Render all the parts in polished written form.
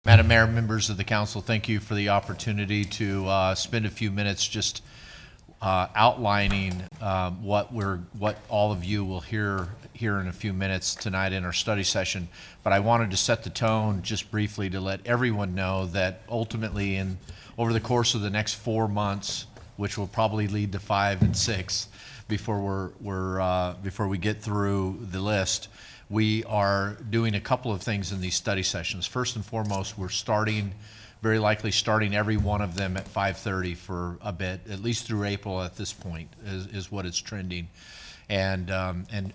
Madam Mayor, members of the council, thank you for the opportunity to spend a few minutes just outlining what all of you will hear in a few minutes tonight in our study session. But I wanted to set the tone just briefly to let everyone know that ultimately over the course of the next 4 months, which will probably lead to 5 and 6 before we get through the list, we are doing a couple of things in these study sessions. First and foremost, we're very likely starting every one of them at 5:30 for a bit, at least through April at this point, is what it's trending. And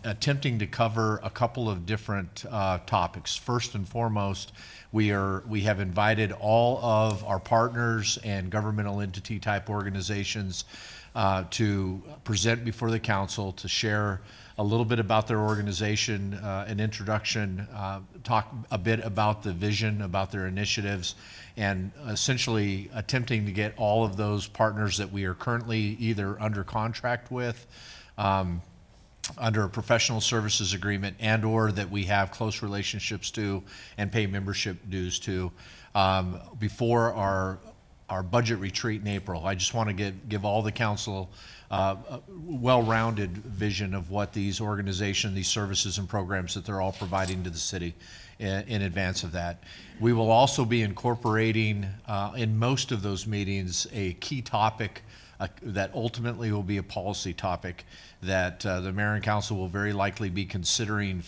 attempting to cover a couple of different topics. First and foremost, we have invited all of our partners and governmental entity type organizations to present before the council, to share a little bit about their organization, an introduction, talk a bit about the vision, about their initiatives, and essentially attempting to get all of those partners that we are currently either under contract with, under a professional services agreement, and or that we have close relationships to and pay membership dues to before our budget retreat in April. I just want to give all the council a well-rounded vision of what these organizations, these services and programs that they're all providing to the city in advance of that. We will also be incorporating in most of those meetings a key topic that ultimately will be a policy topic that the mayor and council will very likely be considering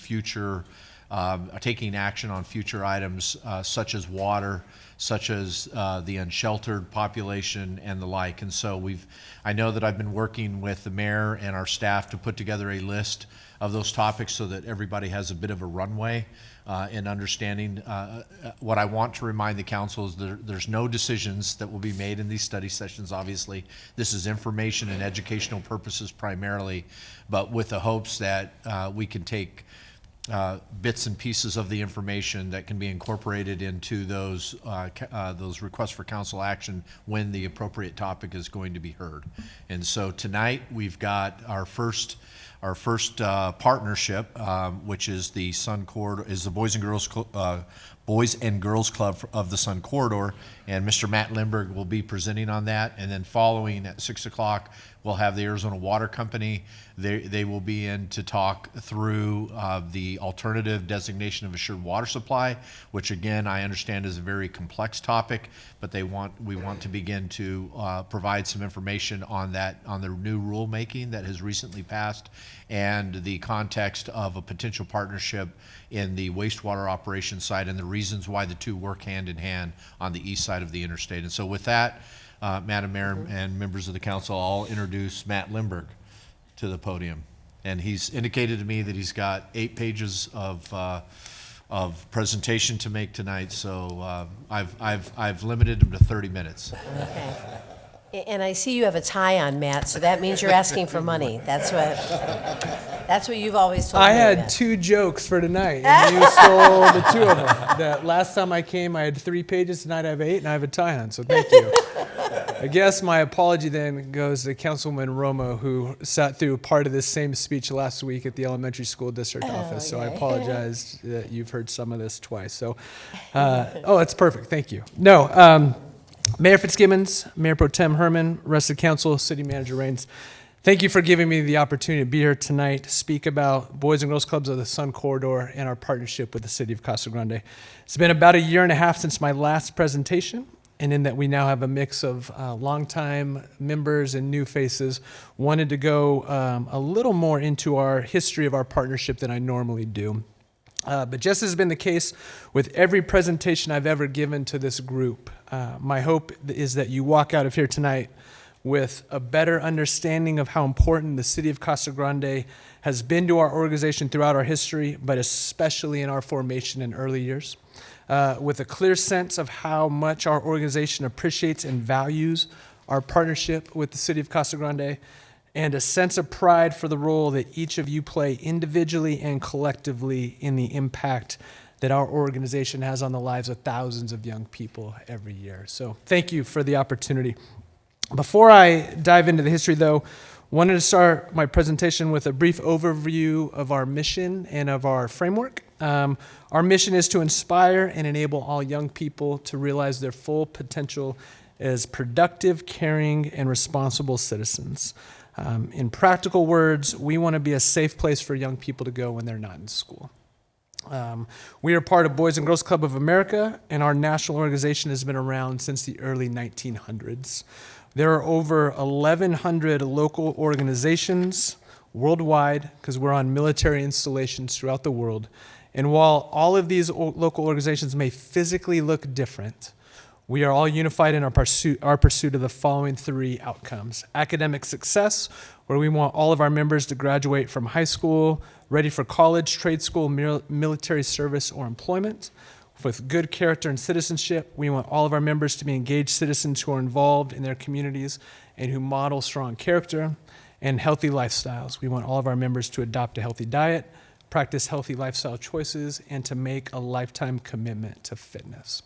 taking action on future items such as water, such as the unsheltered population and the like. And so I know that I've been working with the mayor and our staff to put together a list of those topics so that everybody has a bit of a runway in understanding. What I want to remind the council is there's no decisions that will be made in these study sessions, obviously. This is information and educational purposes primarily, but with the hopes that we can take bits and pieces of the information that can be incorporated into those requests for council action when the appropriate topic is going to be heard. And so tonight we've got our first partnership, which is the Sun Corridor, is the Boys and Girls Club of the Sun Corridor, and Mr. Matt Lindberg will be presenting on that. And then following at 6 o'clock, we'll have the Arizona Water Company. They will be in to talk through the alternative designation of assured water supply, which again I understand is a very complex topic, but we want to begin to provide some information on that, on the new rulemaking that has recently passed, and the context of a potential partnership in the wastewater operations side and the reasons why the two work hand in hand on the east side of the interstate. And so with that, Madam Mayor and members of the council, I'll introduce Matt Lindberg to the podium. And he's indicated to me that he's got 8 pages of presentation to make tonight, so I've limited him to 30 minutes. Okay. And I see you have a tie on, Matt, so that means you're asking for money. That's what you've always told me. I had 2 jokes for tonight, and you stole the 2 of them. That last time I came, I had 3 pages. Tonight I have 8, and I have a tie on, so thank you. I guess my apology then goes to Councilman Romo, who sat through part of this same speech last week at the elementary school district office. So I apologize that you've heard some of this twice. So, that's perfect. Thank you. No, Mayor Fitzgibbons, Mayor Pro Tem Herman, rest of the council, City Manager Raines, thank you for giving me the opportunity to be here tonight to speak about Boys and Girls Clubs of the Sun Corridor and our partnership with the City of Casa Grande. It's been about 1.5 years since my last presentation, and in that we now have a mix of longtime members and new faces, wanted to go a little more into our history of our partnership than I normally do. But just as has been the case with every presentation I've ever given to this group, my hope is that you walk out of here tonight with a better understanding of how important the City of Casa Grande has been to our organization throughout our history, but especially in our formation in early years. With a clear sense of how much our organization appreciates and values our partnership with the City of Casa Grande, and a sense of pride for the role that each of you play individually and collectively in the impact that our organization has on the lives of thousands of young people every year. So thank you for the opportunity. Before I dive into the history, though, wanted to start my presentation with a brief overview of our mission and of our framework. Our mission is to inspire and enable all young people to realize their full potential as productive, caring, and responsible citizens. In practical words, we want to be a safe place for young people to go when they're not in school. We are part of Boys and Girls Club of America, and our national organization has been around since the early 1900s. There are over 1,100 local organizations worldwide, because we're on military installations throughout the world. And while all of these local organizations may physically look different, we are all unified in our pursuit of the following three outcomes. Academic success, where we want all of our members to graduate from high school, ready for college, trade school, military service, or employment. With good character and citizenship, we want all of our members to be engaged citizens who are involved in their communities and who model strong character. And healthy lifestyles. We want all of our members to adopt a healthy diet, practice healthy lifestyle choices, and to make a lifetime commitment to fitness.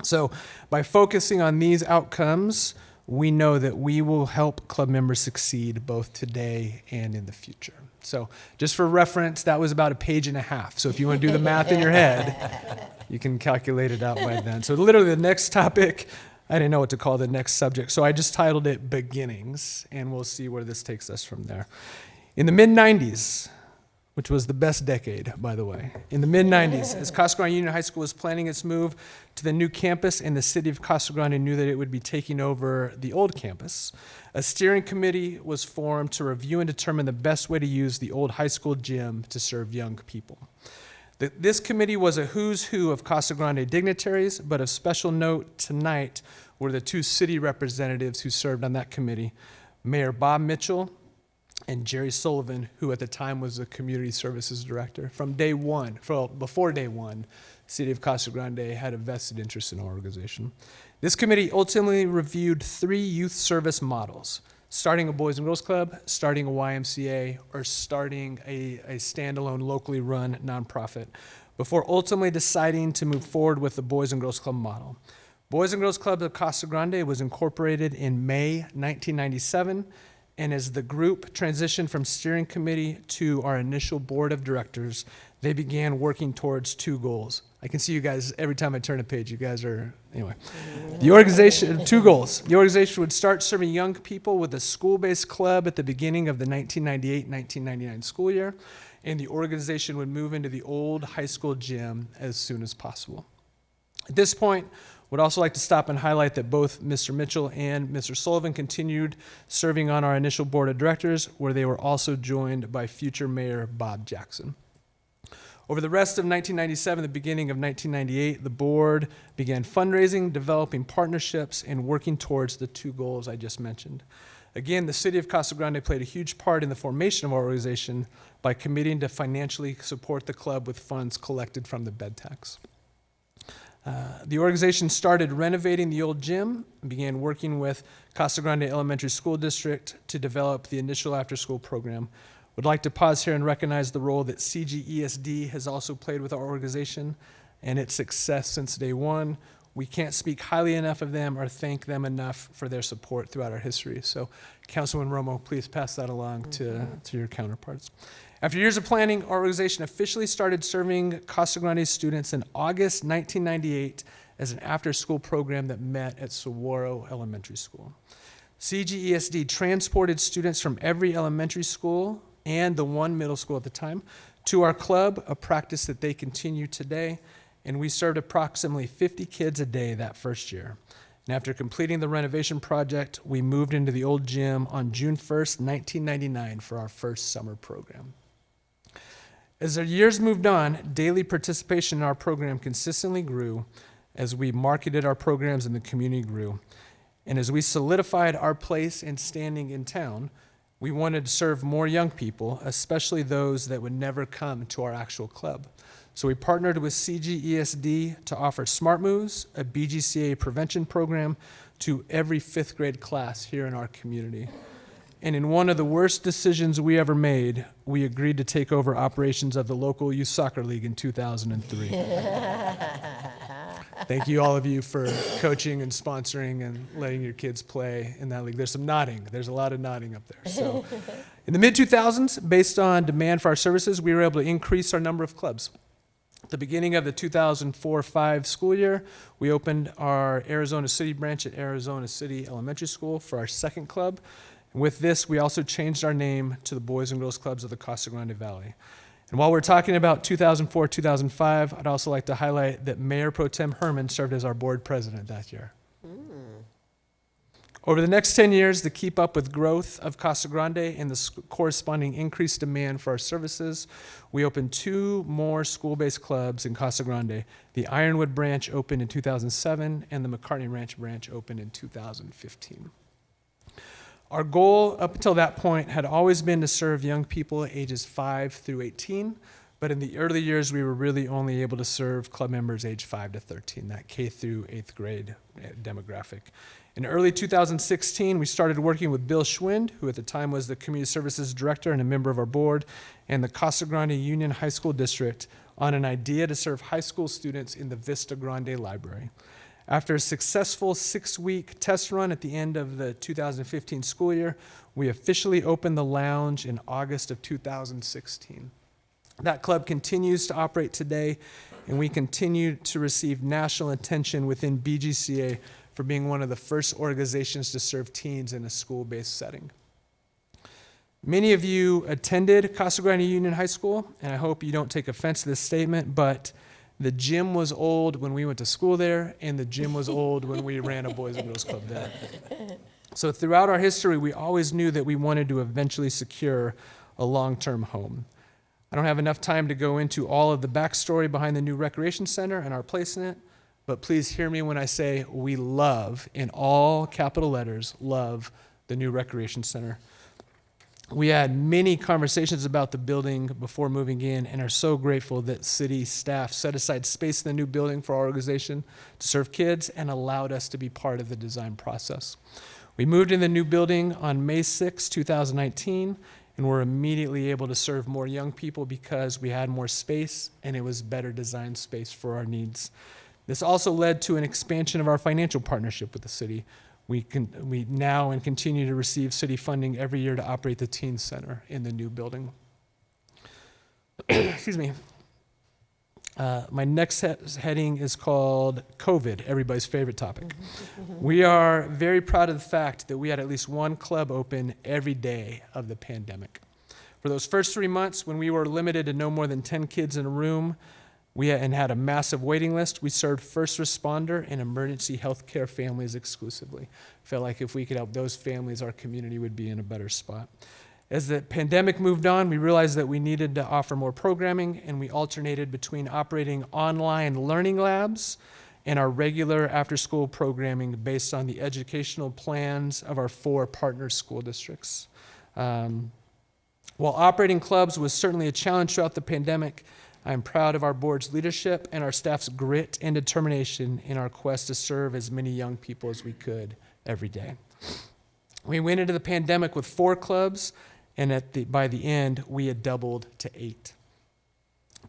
So by focusing on these outcomes, we know that we will help club members succeed both today and in the future. So just for reference, that was about a page and a half. So if you want to do the math in your head, you can calculate it out by then. So literally the next topic, I didn't know what to call the next subject, so I just titled it Beginnings, and we'll see where this takes us from there. In the mid-'90s, which was the best decade, by the way, in the mid-'90s, as Casa Grande Union High School was planning its move to the new campus and the city of Casa Grande knew that it would be taking over the old campus, a steering committee was formed to review and determine the best way to use the old high school gym to serve young people. This committee was a who's who of Casa Grande dignitaries, but of special note tonight were the two city representatives who served on that committee, Mayor Bob Mitchell and Jerry Sullivan, who at the time was the community services director. From day one, before day one, the city of Casa Grande had a vested interest in our organization. This committee ultimately reviewed 3 youth service models: starting a Boys and Girls Club, starting a YMCA, or starting a standalone locally run nonprofit, before ultimately deciding to move forward with the Boys and Girls Club model. Boys and Girls Club of Casa Grande was incorporated in May 1997, and as the group transitioned from steering committee to our initial board of directors, they began working towards 2 goals. I can see you guys, every time I turn a page, you guys are, anyway. The organization, 2 goals. The organization would start serving young people with a school-based club at the beginning of the 1998-1999 school year, and the organization would move into the old high school gym as soon as possible. At this point, would also like to stop and highlight that both Mr. Mitchell and Mr. Sullivan continued serving on our initial board of directors, where they were also joined by future Mayor Bob Jackson. Over the rest of 1997, the beginning of 1998, the board began fundraising, developing partnerships, and working towards the 2 goals I just mentioned. Again, the city of Casa Grande played a huge part in the formation of our organization by committing to financially support the club with funds collected from the bed tax. The organization started renovating the old gym and began working with Casa Grande Elementary School District to develop the initial after-school program. Would like to pause here and recognize the role that CGESD has also played with our organization and its success since day one. We can't speak highly enough of them or thank them enough for their support throughout our history. So, Councilman Romo, please pass that along to your counterparts. After years of planning, our organization officially started serving Casa Grande students in August 1998 as an after-school program that met at Saguaro Elementary School. CGESD transported students from every elementary school and the one middle school at the time to our club, a practice that they continue today, and we served approximately 50 kids a day that first year. And after completing the renovation project, we moved into the old gym on June 1st, 1999 for our first summer program. As the years moved on, daily participation in our program consistently grew as we marketed our programs and the community grew. And as we solidified our place and standing in town, we wanted to serve more young people, especially those that would never come to our actual club. So we partnered with CGESD to offer Smart Moves, a BGCA prevention program, to every 5th grade class here in our community. And in one of the worst decisions we ever made, we agreed to take over operations of the local youth soccer league in 2003. Thank you, all of you, for coaching and sponsoring and letting your kids play in that league. There's some nodding. There's a lot of nodding up there. So, in the mid-2000s, based on demand for our services, we were able to increase our number of clubs. the beginning of the 2004-05 school year, we opened our Arizona City branch at Arizona City Elementary School for our second club. And with this, we also changed our name to the Boys and Girls Clubs of the Casa Grande Valley. And while we're talking about 2004-2005, I'd also like to highlight that Mayor Pro Tem Herman served as our board president that year. Over the next 10 years, to keep up with growth of Casa Grande and the corresponding increased demand for our services, we opened 2 more school-based clubs in Casa Grande. The Ironwood branch opened in 2007, and the McCartney Ranch branch opened in 2015. Our goal up until that point had always been to serve young people ages 5 through 18, but in the early years, we were really only able to serve club members age 5 to 13, that K through 8th grade demographic. In early 2016, we started working with Bill Schwind, who at the time was the Community Services Director and a member of our board, and the Casa Grande Union High School District on an idea to serve high school students in the Vista Grande Library. After a successful 6-week test run at the end of the 2015 school year, we officially opened the lounge in August of 2016. That club continues to operate today, and we continue to receive national attention within BGCA for being one of the first organizations to serve teens in a school-based setting. Many of you attended Casa Grande Union High School, and I hope you don't take offense to this statement, but the gym was old when we went to school there, and the gym was old when we ran a Boys and Girls Club there. So throughout our history, we always knew that we wanted to eventually secure a long-term home. I don't have enough time to go into all of the backstory behind the new recreation center and our place in it, but please hear me when I say we love, in all capital letters, love the new recreation center. We had many conversations about the building before moving in and are so grateful that city staff set aside space in the new building for our organization to serve kids and allowed us to be part of the design process. We moved in the new building on May 6, 2019, and were immediately able to serve more young people because we had more space and it was better designed space for our needs. This also led to an expansion of our financial partnership with the city. We now and continue to receive city funding every year to operate the teen center in the new building. Excuse me. My next heading is called COVID, everybody's favorite topic. We are very proud of the fact that we had at least one club open every day of the pandemic. For those first 3 months, when we were limited to no more than 10 kids in a room, and had a massive waiting list, we served first responder and emergency healthcare families exclusively. Felt like if we could help those families, our community would be in a better spot. As the pandemic moved on, we realized that we needed to offer more programming, and we alternated between operating online learning labs and our regular after-school programming based on the educational plans of our 4 partner school districts. While operating clubs was certainly a challenge throughout the pandemic, I'm proud of our board's leadership and our staff's grit and determination in our quest to serve as many young people as we could every day. We went into the pandemic with 4 clubs, and by the end, we had doubled to 8.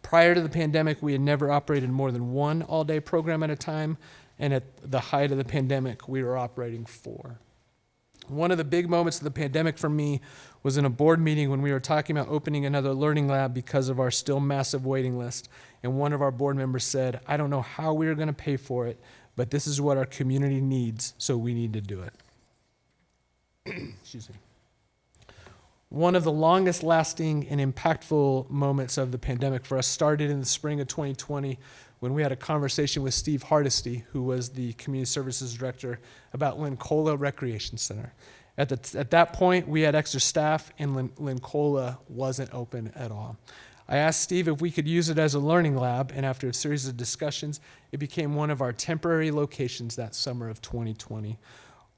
Prior to the pandemic, we had never operated more than 1 all-day program at a time, and at the height of the pandemic, we were operating 4. One of the big moments of the pandemic for me was in a board meeting when we were talking about opening another learning lab because of our still massive waiting list. And one of our board members said, I don't know how we are going to pay for it, but this is what our community needs, so we need to do it. Excuse me. One of the longest lasting and impactful moments of the pandemic for us started in the spring of 2020 when we had a conversation with Steve Hardesty, who was the Community Services Director, about Lincola Recreation Center. At that point, we had extra staff, and Lincola wasn't open at all. I asked Steve if we could use it as a learning lab, and after a series of discussions, it became one of our temporary locations that summer of 2020.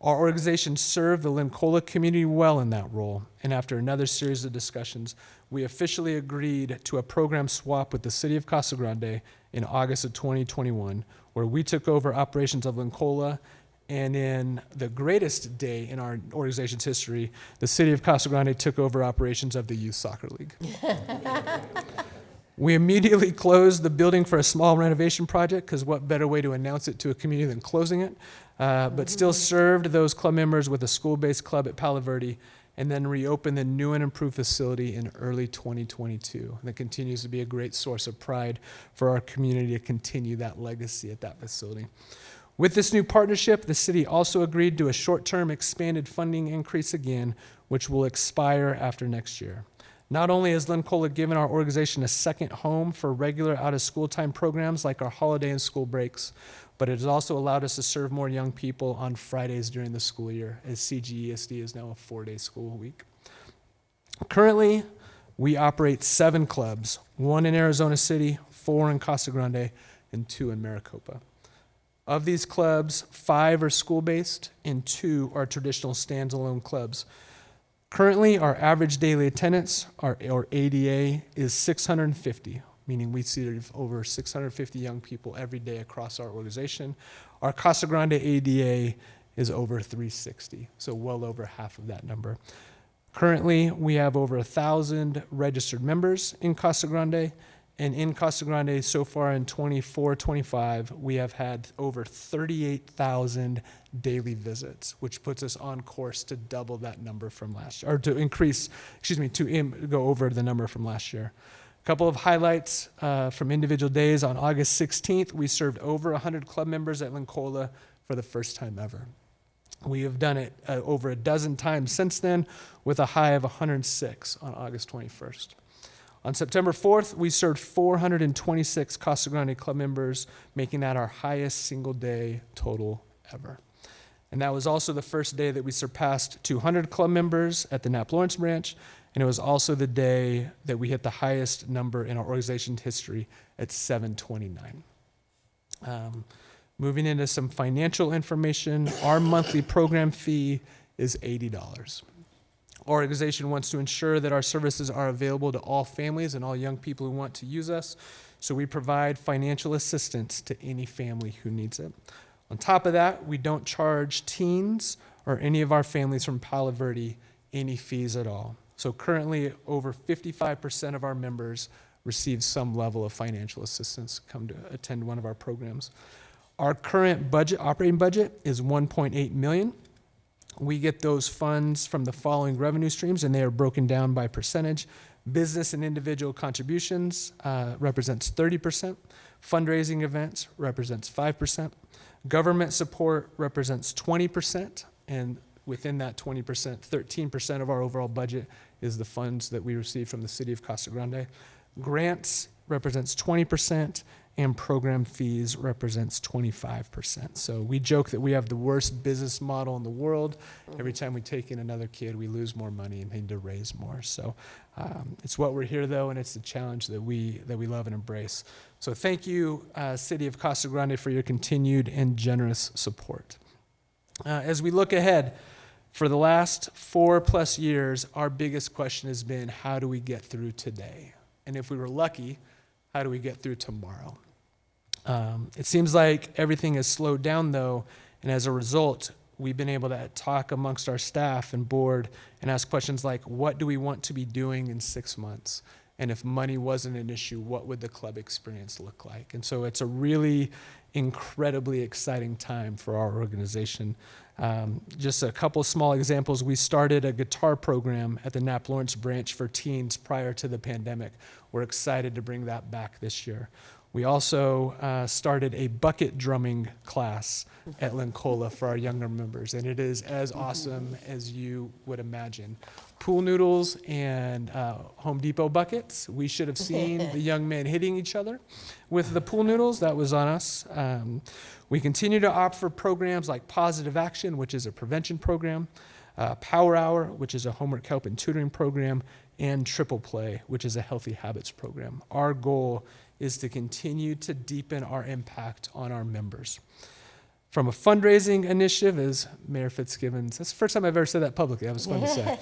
Our organization served the Lincola community well in that role, and after another series of discussions, we officially agreed to a program swap with the City of Casa Grande in August of 2021, where we took over operations of Lincola, and in the greatest day in our organization's history, the City of Casa Grande took over operations of the Youth Soccer League. We immediately closed the building for a small renovation project, because what better way to announce it to a community than closing it, but still served those club members with a school-based club at Palo Verde. and then reopen the new and improved facility in early 2022. And that continues to be a great source of pride for our community to continue that legacy at that facility. With this new partnership, the city also agreed to a short-term expanded funding increase again, which will expire after next year. Not only has Lincola given our organization a second home for regular out-of-school time programs like our holiday and school breaks, but it has also allowed us to serve more young people on Fridays during the school year, as CGESD is now a 4-day school week. Currently, we operate 7 clubs, 1 in Arizona City, 4 in Casa Grande, and 2 in Maricopa. Of these clubs, 5 are school-based and 2 are traditional standalone clubs. Currently, our average daily attendance, or ADA, is 650, meaning we see over 650 young people every day across our organization. Our Casa Grande ADA is over 360, so well over half of that number. Currently, we have over 1,000 registered members in Casa Grande, and in Casa Grande, so far in 24-25, we have had over 38,000 daily visits, which puts us on course to double that number from last year, or to increase, go over the number from last year. A couple of highlights from individual days. On August 16th, we served over 100 club members at Lincola for the first time ever. We have done it over a dozen times since then, with a high of 106 on August 21st. On September 4th, we served 426 Casa Grande club members, making that our highest single day total ever. And that was also the first day that we surpassed 200 club members at the Nap Lawrence branch, and it was also the day that we hit the highest number in our organization's history at 729. Moving into some financial information, our monthly program fee is $80. Our organization wants to ensure that our services are available to all families and all young people who want to use us, so we provide financial assistance to any family who needs it. On top of that, we don't charge teens or any of our families from Palo Verde any fees at all. So currently, over 55% of our members receive some level of financial assistance come to attend one of our programs. Our current operating budget is $1.8 million. We get those funds from the following revenue streams, and they are broken down by percentage. Business and individual contributions represents 30%. Fundraising events represents 5%. Government support represents 20%. And within that 20%, 13% of our overall budget is the funds that we receive from the city of Casa Grande. Grants represents 20%. And program fees represents 25%. So we joke that we have the worst business model in the world. Every time we take in another kid, we lose more money and need to raise more. So it's what we're here, though, and it's the challenge that we love and embrace. So thank you, City of Casa Grande, for your continued and generous support. As we look ahead, for the last 4+ years, our biggest question has been, how do we get through today? And if we were lucky, how do we get through tomorrow? It seems like everything has slowed down, though, and as a result, we've been able to talk amongst our staff and board and ask questions like, what do we want to be doing in 6 months? And if money wasn't an issue, what would the club experience look like? And so it's a really incredibly exciting time for our organization. Just a couple small examples. We started a guitar program at the Nap Lawrence branch for teens prior to the pandemic. We're excited to bring that back this year. We also started a bucket drumming class at Lincola for our younger members, and it is as awesome as you would imagine. Pool noodles and Home Depot buckets. We should have seen the young men hitting each other with the pool noodles. That was on us. We continue to opt for programs like Positive Action, which is a prevention program, Power Hour, which is a homework help and tutoring program, and Triple Play, which is a healthy habits program. Our goal is to continue to deepen our impact on our members. From a fundraising initiative, as Mayor Fitzgibbons, that's the first time I've ever said that publicly. That was fun to say.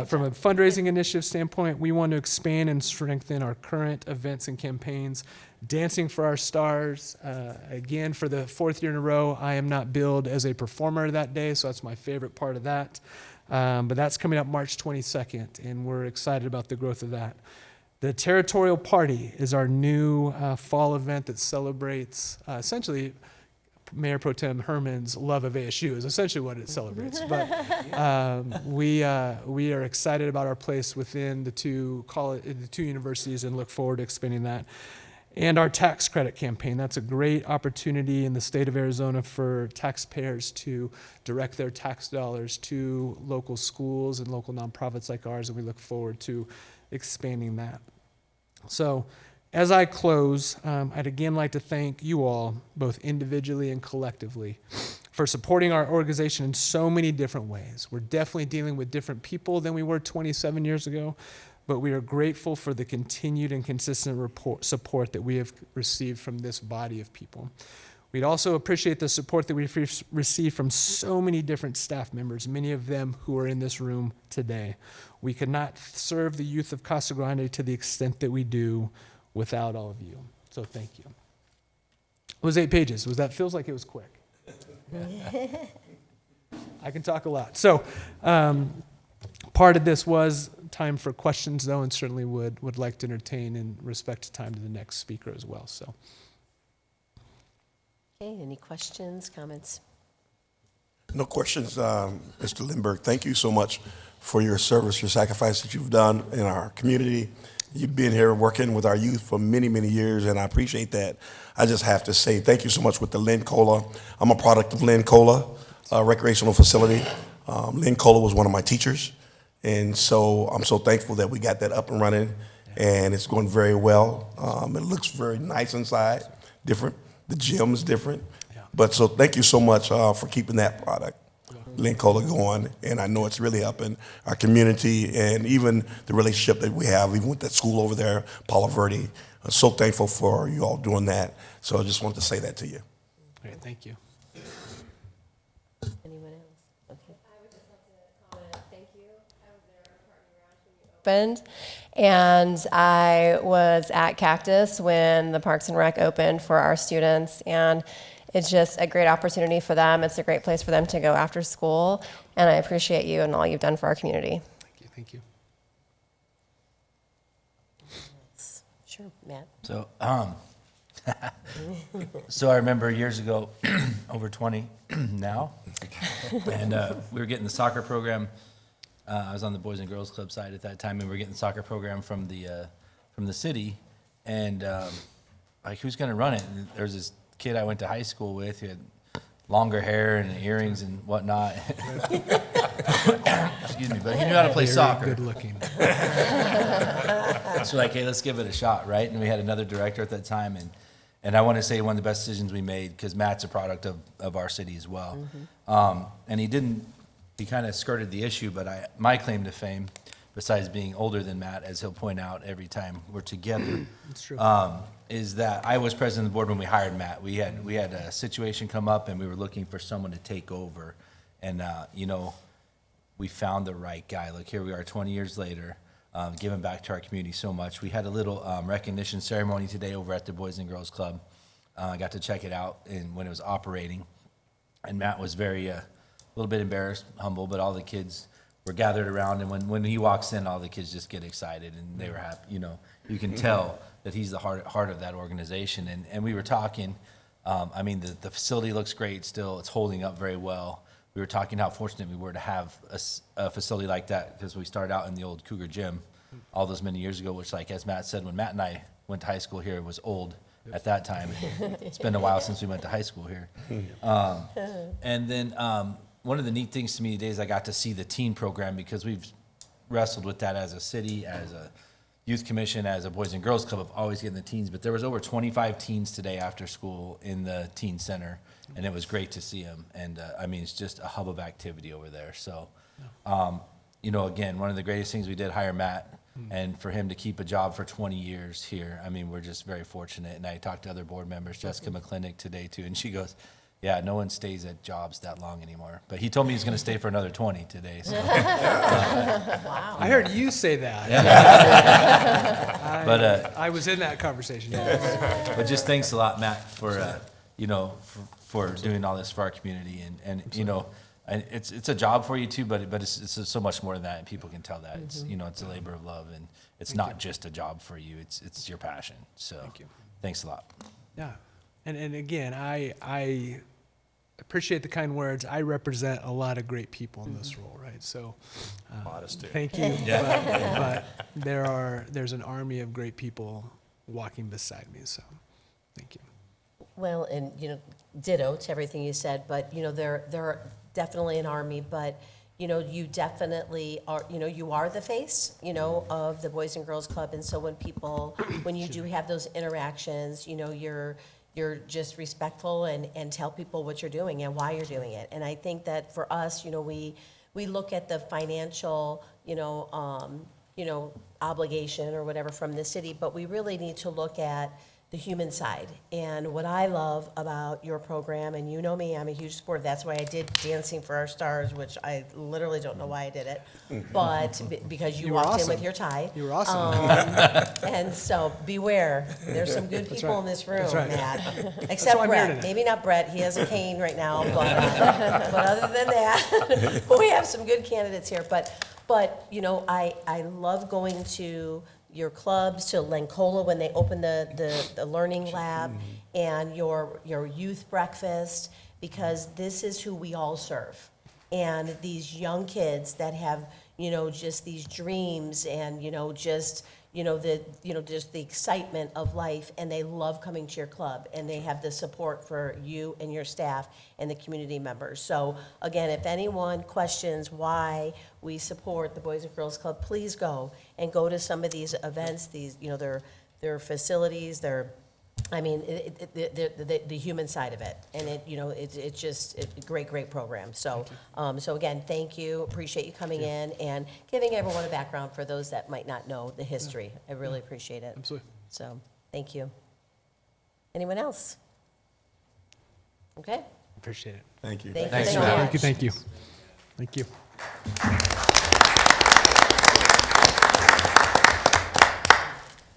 From a fundraising initiative standpoint, we want to expand and strengthen our current events and campaigns. Dancing for Our Stars, again, for the 4th year in a row, I am not billed as a performer that day, so that's my favorite part of that. But that's coming up March 22nd, and we're excited about the growth of that. The Territorial Party is our new fall event that celebrates essentially Mayor Pro Tem Herman's love of ASU is essentially what it celebrates. But we are excited about our place within the two universities and look forward to expanding that. And our tax credit campaign. That's a great opportunity in the state of Arizona for taxpayers to direct their tax dollars to local schools and local nonprofits like ours, and we look forward to expanding that. So as I close, I'd again like to thank you all, both individually and collectively, for supporting our organization in so many different ways. We're definitely dealing with different people than we were 27 years ago, but we are grateful for the continued and consistent support that we have received from this body of people. We'd also appreciate the support that we've received from so many different staff members, many of them who are in this room today. We could not serve the youth of Casa Grande to the extent that we do without all of you. So thank you. It was 8 pages. Feels like it was quick. I can talk a lot. So part of this was time for questions, though, and certainly would like to entertain in respect to time to the next speaker as well. So, Okay, any questions, comments? No questions, Mr. Lindbergh. Thank you so much for your service, your sacrifice that you've done in our community. You've been here working with our youth for many, many years, and I appreciate that. I just have to say thank you so much with the Lynn Cola. I'm a product of Lynn Cola recreational facility. Lynn Cola was one of my teachers. And so I'm so thankful that we got that up and running, and it's going very well. It looks very nice inside, different. The gym is different. But so thank you so much for keeping that product, Lynn Cola, going. And I know it's really helping our community and even the relationship that we have, even with that school over there, Palo Verde. I'm so thankful for you all doing that. So I just wanted to say that to you. great, thank you. Anyone else? Okay. I would just like to comment, thank you. I was there on Partner Garage when you opened, and I was at Cactus when the Parks and Rec opened for our students, and it's just a great opportunity for them. It's a great place for them to go after school, and I appreciate you and all you've done for our community. Thank you. Sure, Matt. So, so I remember years ago, over 20 now, and we were getting the soccer program. I was on the Boys and Girls Club side at that time, and we were getting the soccer program from the city, and like, who's going to run it? And there was this kid I went to high school with who had longer hair and earrings and whatnot. Excuse me, but he knew how to play soccer. Good looking. So like, hey, let's give it a shot, right? And we had another director at that time, and I want to say one of the best decisions we made, because Matt's a product of our city as well. And he kind of skirted the issue, but my claim to fame, besides being older than Matt, as he'll point out every time we're together, That's true. is that I was president of the board when we hired Matt. We had a situation come up, and we were looking for someone to take over, and we found the right guy. Look, here we are 20 years later, giving back to our community so much. We had a little recognition ceremony today over at the Boys and Girls Club. I got to check it out when it was operating, and Matt was very a little bit embarrassed, humble, but all the kids were gathered around, and when he walks in, all the kids just get excited, and they were happy. You can tell that he's the heart of that organization, and we were talking. I mean, the facility looks great still. It's holding up very well. We were talking how fortunate we were to have a facility like that, because we started out in the old Cougar Gym all those many years ago, which, like as Matt said, when Matt and I went to high school here, it was old at that time. It's been a while since we went to high school here. And then one of the neat things to me today is I got to see the teen program, because we've wrestled with that as a city, as a youth commission, as a Boys and Girls Club of always getting the teens. But there was over 25 teens today after school in the teen center, and it was great to see them. And I mean, it's just a hub of activity over there. So, again, one of the greatest things we did, hire Matt, and for him to keep a job for 20 years here. I mean, we're just very fortunate. And I talked to other board members, Jessica McClinic today too, and she goes, yeah, no one stays at jobs that long anymore. But he told me he's going to stay for another 20 today. So. Wow. I heard you say that. But I was in that conversation. But just thanks a lot, Matt, for for doing all this for our community, and it's a job for you too, but it's so much more than that, and people can tell that it's it's a labor of love, and it's not just a job for you. It's your passion. So Thank you. Thanks a lot. Yeah, and again, I appreciate the kind words. I represent a lot of great people in this role, right? So, thank you. But there's an army of great people walking beside me. So, thank you. Well, and, ditto to everything you said, but, they're definitely an army, but, you definitely are, you are the face, of the Boys and Girls Club. And so when you do have those interactions, you're just respectful and tell people what you're doing and why you're doing it. And I think that for us, we look at the financial, obligation or whatever from the city, but we really need to look at the human side. And what I love about your program, and you know me, I'm a huge supporter. That's why I did Dancing for Our Stars, which I literally don't know why I did it, but because you were walked in awesome. with your tie. You were awesome. And so beware, there's some good people right. in this room, That's right. Matt. Except why I'm here Brett, today. maybe not Brett, he has a cane right now, but other than that, we have some good candidates here. But I love going to your clubs, to Lencola when they open the learning lab, and your youth breakfast, because this is who we all serve. And these young kids that have, just these dreams and, just the excitement of life, and they love coming to your club, and they have the support for you and your staff and the community members. So again, if anyone questions why we support the Boys and Girls Club, please go to some of these events, these, their facilities, the human side of it, and it's just a great program. So, so again, thank you. Appreciate you coming in and giving everyone a background for those that might not know the history. I really appreciate it. Absolutely. So, thank you. Anyone else? Okay. Appreciate it. Thank you. Thank you Thanks, so Matt. much. Thank you. Thank you.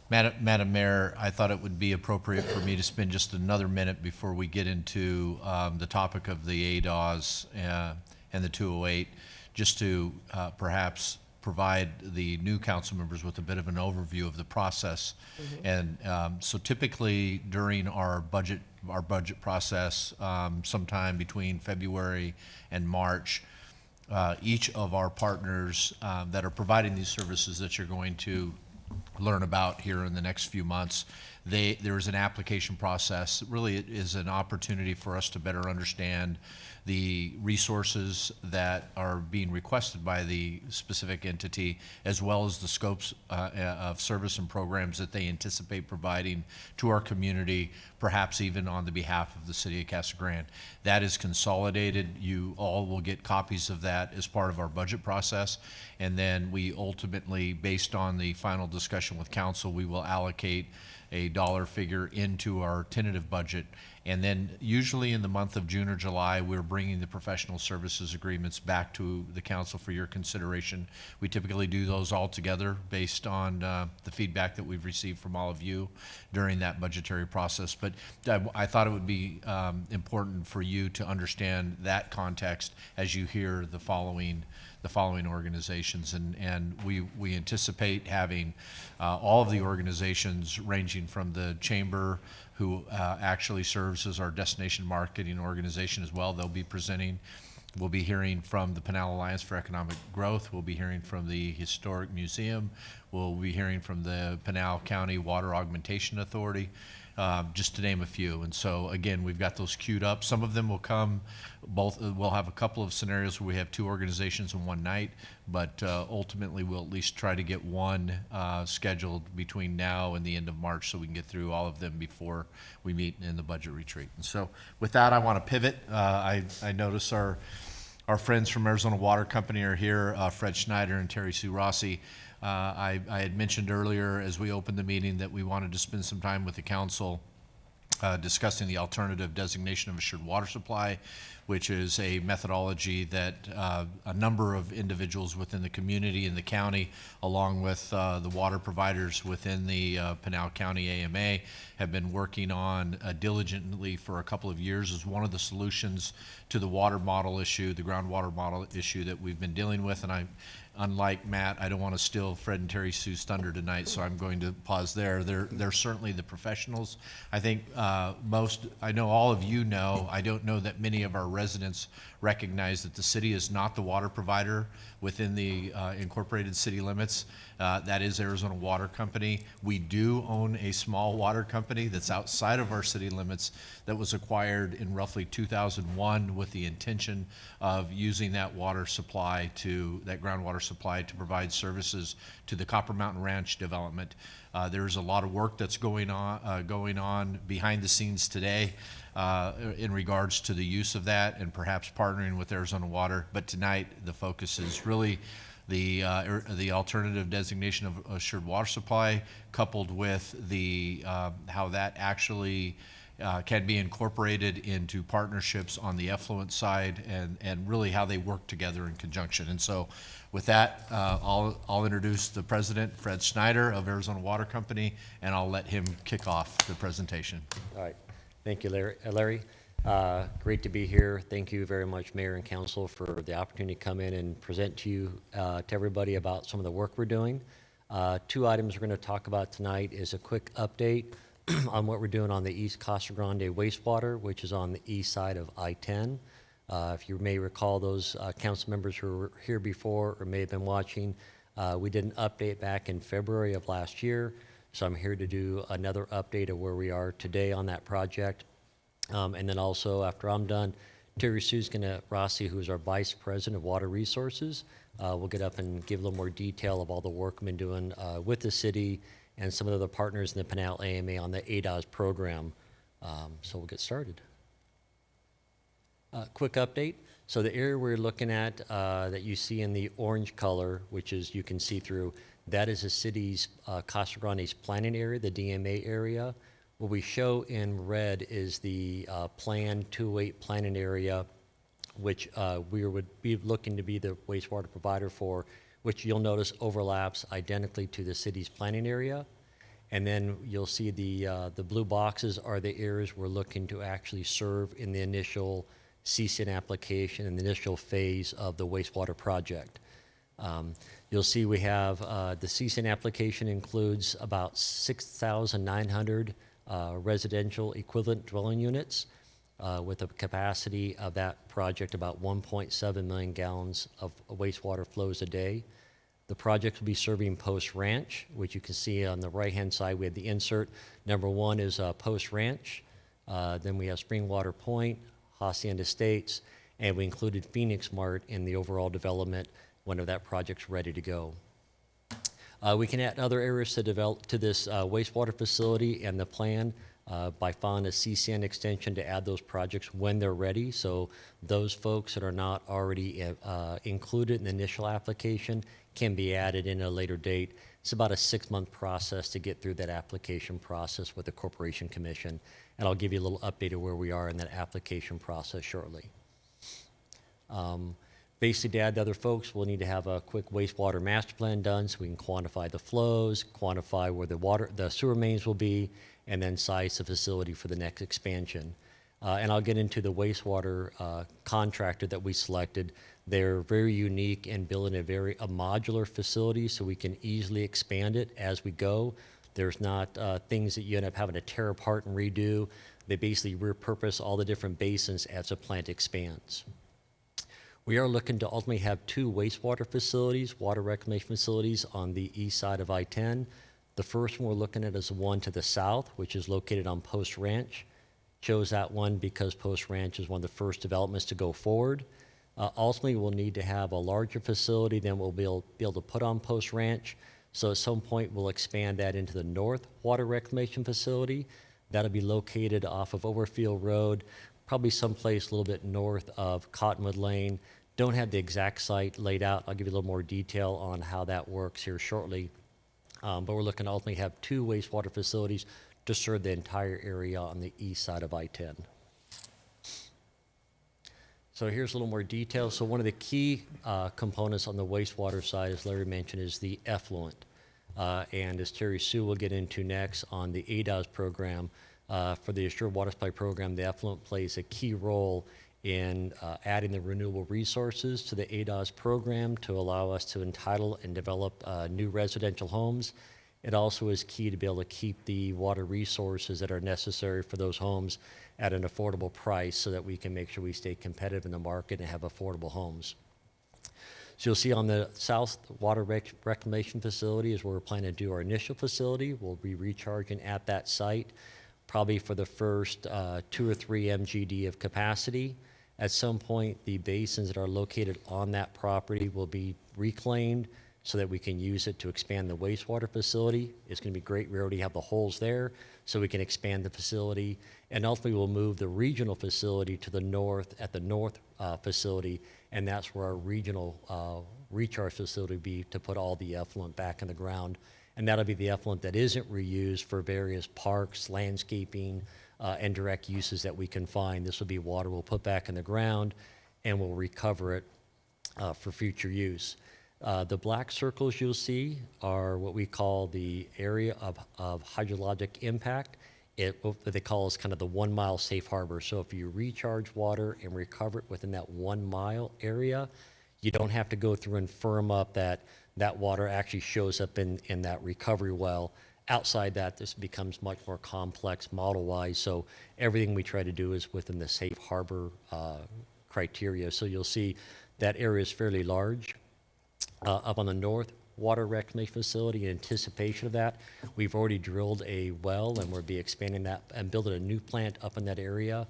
Madam Mayor, I thought it would be appropriate for me to spend just another minute before we get into the topic of the ADOS and the 208, just to perhaps provide the new council members with a bit of an overview of the process. And so typically during our budget process, sometime between February and March, each of our partners that are providing these services that you're going to learn about here in the next few months, there is an application process. Really, it is an opportunity for us to better understand the resources that are being requested by the specific entity, as well as the scopes of service and programs that they anticipate providing to our community, perhaps even on the behalf of the city of Casa Grande. That is consolidated. You all will get copies of that as part of our budget process. And then we ultimately, based on the final discussion with council, we will allocate a dollar figure into our tentative budget. And then usually in the month of June or July, we're bringing the professional services agreements back to the council for your consideration. We typically do those all together based on the feedback that we've received from all of you during that budgetary process. But I thought it would be important for you to understand that context as you hear the following organizations, and we anticipate having all of the organizations ranging from the chamber, who actually serves as our destination marketing organization as well. They'll be presenting. We'll be hearing from the Pinal Alliance for Economic Growth. We'll be hearing from the Historic Museum. We'll be hearing from the Pinal County Water Augmentation Authority, just to name a few. And so again, we've got those queued up. Some of them will come, we'll have a couple of scenarios where we have two organizations in one night, but ultimately we'll at least try to get one scheduled between now and the end of March so we can get through all of them before we meet in the budget retreat. And so with that, I want to pivot. I notice our friends from Arizona Water Company are here, Fred Schneider and Terry Sue Rossi. I had mentioned earlier as we opened the meeting that we wanted to spend some time with the council discussing the alternative designation of assured water supply, which is a methodology that a number of individuals within the community and the county, along with the water providers within the Pinal County AMA, have been working on diligently for a couple of years as one of the solutions to the water model issue, the groundwater model issue that we've been dealing with. And unlike Matt, I don't want to steal Fred and Terry Sue's thunder tonight, so I'm going to pause there. They're certainly the professionals. I think I know all of you know, I don't know that many of our residents recognize that the city is not the water provider within the incorporated city limits. That is Arizona Water Company. We do own a small water company that's outside of our city limits that was acquired in roughly 2001 with the intention of using that groundwater supply to provide services to the Copper Mountain Ranch development. There's a lot of work that's going on behind the scenes today in regards to the use of that and perhaps partnering with Arizona Water. But tonight, the focus is really the alternative designation of assured water supply, coupled with the how that actually can be incorporated into partnerships on the effluent side, and really how they work together in conjunction. And so with that, I'll introduce the president, Fred Snyder of Arizona Water Company, and I'll let him kick off the presentation. All right. Thank you, Larry. Great to be here. Thank you very much, Mayor and Council, for the opportunity to come in and present to you, to everybody, about some of the work we're doing. 2 items we're going to talk about tonight is a quick update on what we're doing on the East Casa Grande wastewater, which is on the east side of I-10. If you may recall, those council members who were here before or may have been watching, we did an update back in February of last year. So I'm here to do another update of where we are today on that project. And then also, after I'm done, Terry Rossi, who's our Vice President of Water Resources, will get up and give a little more detail of all the work we've been doing with the city and some of the other partners in the Pinal AMA on the ADOS program. So we'll get started. Quick update. So the area we're looking at that you see in the orange color, which is you can see through, that is the city's Casa Grande's planning area, the DMA area. What we show in red is the Plan 208 planning area, which we would be looking to be the wastewater provider for, which you'll notice overlaps identically to the city's planning area. And then you'll see the blue boxes are the areas we're looking to actually serve in the initial CCN application and the initial phase of the wastewater project. You'll see we have the CCN application includes about 6,900 residential equivalent dwelling units with a capacity of that project about 1.7 million gallons of wastewater flows a day. The project will be serving Post Ranch, which you can see on the right-hand side. We have the insert. Number 1 is Post Ranch. Then we have Springwater Point, Hacienda Estates, and we included Phoenix Mart in the overall development when that project's ready to go. We can add other areas to develop to this wastewater facility and the plan by filing a CCN extension to add those projects when they're ready. So those folks that are not already included in the initial application can be added in a later date. It's about a 6-month process to get through that application process with the Corporation Commission. And I'll give you a little update of where we are in that application process shortly. Basically, to add to other folks, we'll need to have a quick wastewater master plan done so we can quantify the flows, quantify where the sewer mains will be, and then size the facility for the next expansion. And I'll get into the wastewater contractor that we selected. They're very unique in building a modular facility so we can easily expand it as we go. There's not things that you end up having to tear apart and redo. They basically repurpose all the different basins as the plant expands. We are looking to ultimately have 2 wastewater facilities, water reclamation facilities, on the east side of I-10. The first one we're looking at is the one to the south, which is located on Post Ranch. Chose that one because Post Ranch is one of the first developments to go forward. Ultimately, we'll need to have a larger facility than we'll be able to put on Post Ranch. So at some point, we'll expand that into the north water reclamation facility. That'll be located off of Overfield Road, probably someplace a little bit north of Cottonwood Lane. Don't have the exact site laid out. I'll give you a little more detail on how that works here shortly. But we're looking to ultimately have 2 wastewater facilities to serve the entire area on the east side of I-10. So here's a little more detail. So one of the key components on the wastewater side, as Larry mentioned, is the effluent. And as Terry Sue will get into next on the ADOS program, for the Assured Water Supply program, the effluent plays a key role in adding the renewable resources to the ADOS program to allow us to entitle and develop new residential homes. It also is key to be able to keep the water resources that are necessary for those homes at an affordable price so that we can make sure we stay competitive in the market and have affordable homes. So you'll see on the south water reclamation facility is where we're planning to do our initial facility. We'll be recharging at that site, probably for the first 2 or 3 MGD of capacity. At some point, the basins that are located on that property will be reclaimed so that we can use it to expand the wastewater facility. It's going to be great. We already have the holes there, so we can expand the facility. And ultimately, we'll move the regional facility to the north at the north facility, and that's where our regional recharge facility will be to put all the effluent back in the ground. And that'll be the effluent that isn't reused for various parks, landscaping, and direct uses that we can find. This will be water we'll put back in the ground, and we'll recover it for future use. The black circles you'll see are what we call the area of hydrologic impact. What they call is kind of the 1 mile safe harbor. So if you recharge water and recover it within that 1 mile area, you don't have to go through and firm up that water actually shows up in that recovery well. Outside that, this becomes much more complex model-wise. So everything we try to do is within the safe harbor criteria. So you'll see that area is fairly large. Up on the north water reclamation facility, in anticipation of that, we've already drilled a well, and we'll be expanding that and building a new plant up in that area.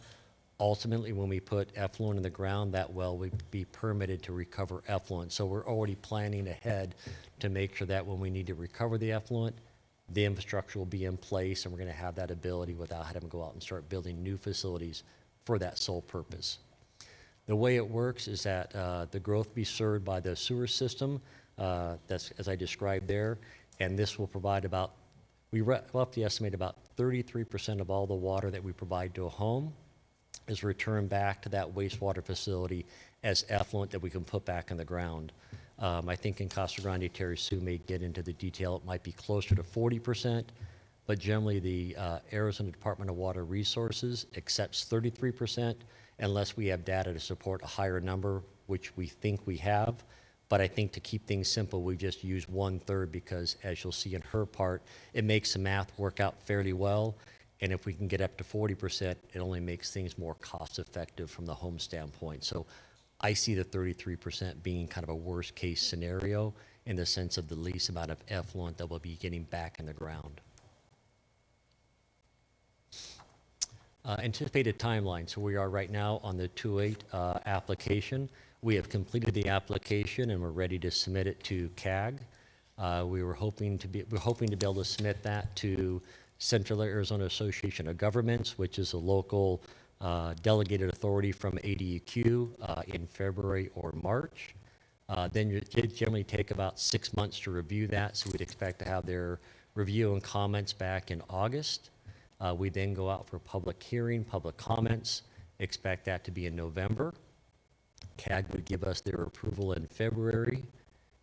Ultimately, when we put effluent in the ground, that well would be permitted to recover effluent. So we're already planning ahead to make sure that when we need to recover the effluent, the infrastructure will be in place, and we're going to have that ability without having to go out and start building new facilities for that sole purpose. The way it works is that the growth be served by the sewer system, that's as I described there, and this will provide about, we roughly estimate about 33% of all the water that we provide to a home is returned back to that wastewater facility as effluent that we can put back in the ground. I think in Casa Grande, Terry Sue may get into the detail, it might be closer to 40%, but generally the Arizona Department of Water Resources accepts 33%, unless we have data to support a higher number, which we think we have. But I think to keep things simple, we just use 1/3 because, as you'll see in her part, it makes the math work out fairly well. And if we can get up to 40%, it only makes things more cost effective from the home standpoint. So I see the 33% being kind of a worst case scenario in the sense of the least amount of effluent that we'll be getting back in the ground. Anticipated timeline. So we are right now on the 2.8 application. We have completed the application and we're ready to submit it to CAG. We're hoping to be able to submit that to Central Arizona Association of Governments, which is a local delegated authority from ADEQ in February or March. Then it generally take about 6 months to review that, so we'd expect to have their review and comments back in August. We then go out for public hearing, public comments, expect that to be in November. CAG would give us their approval in February.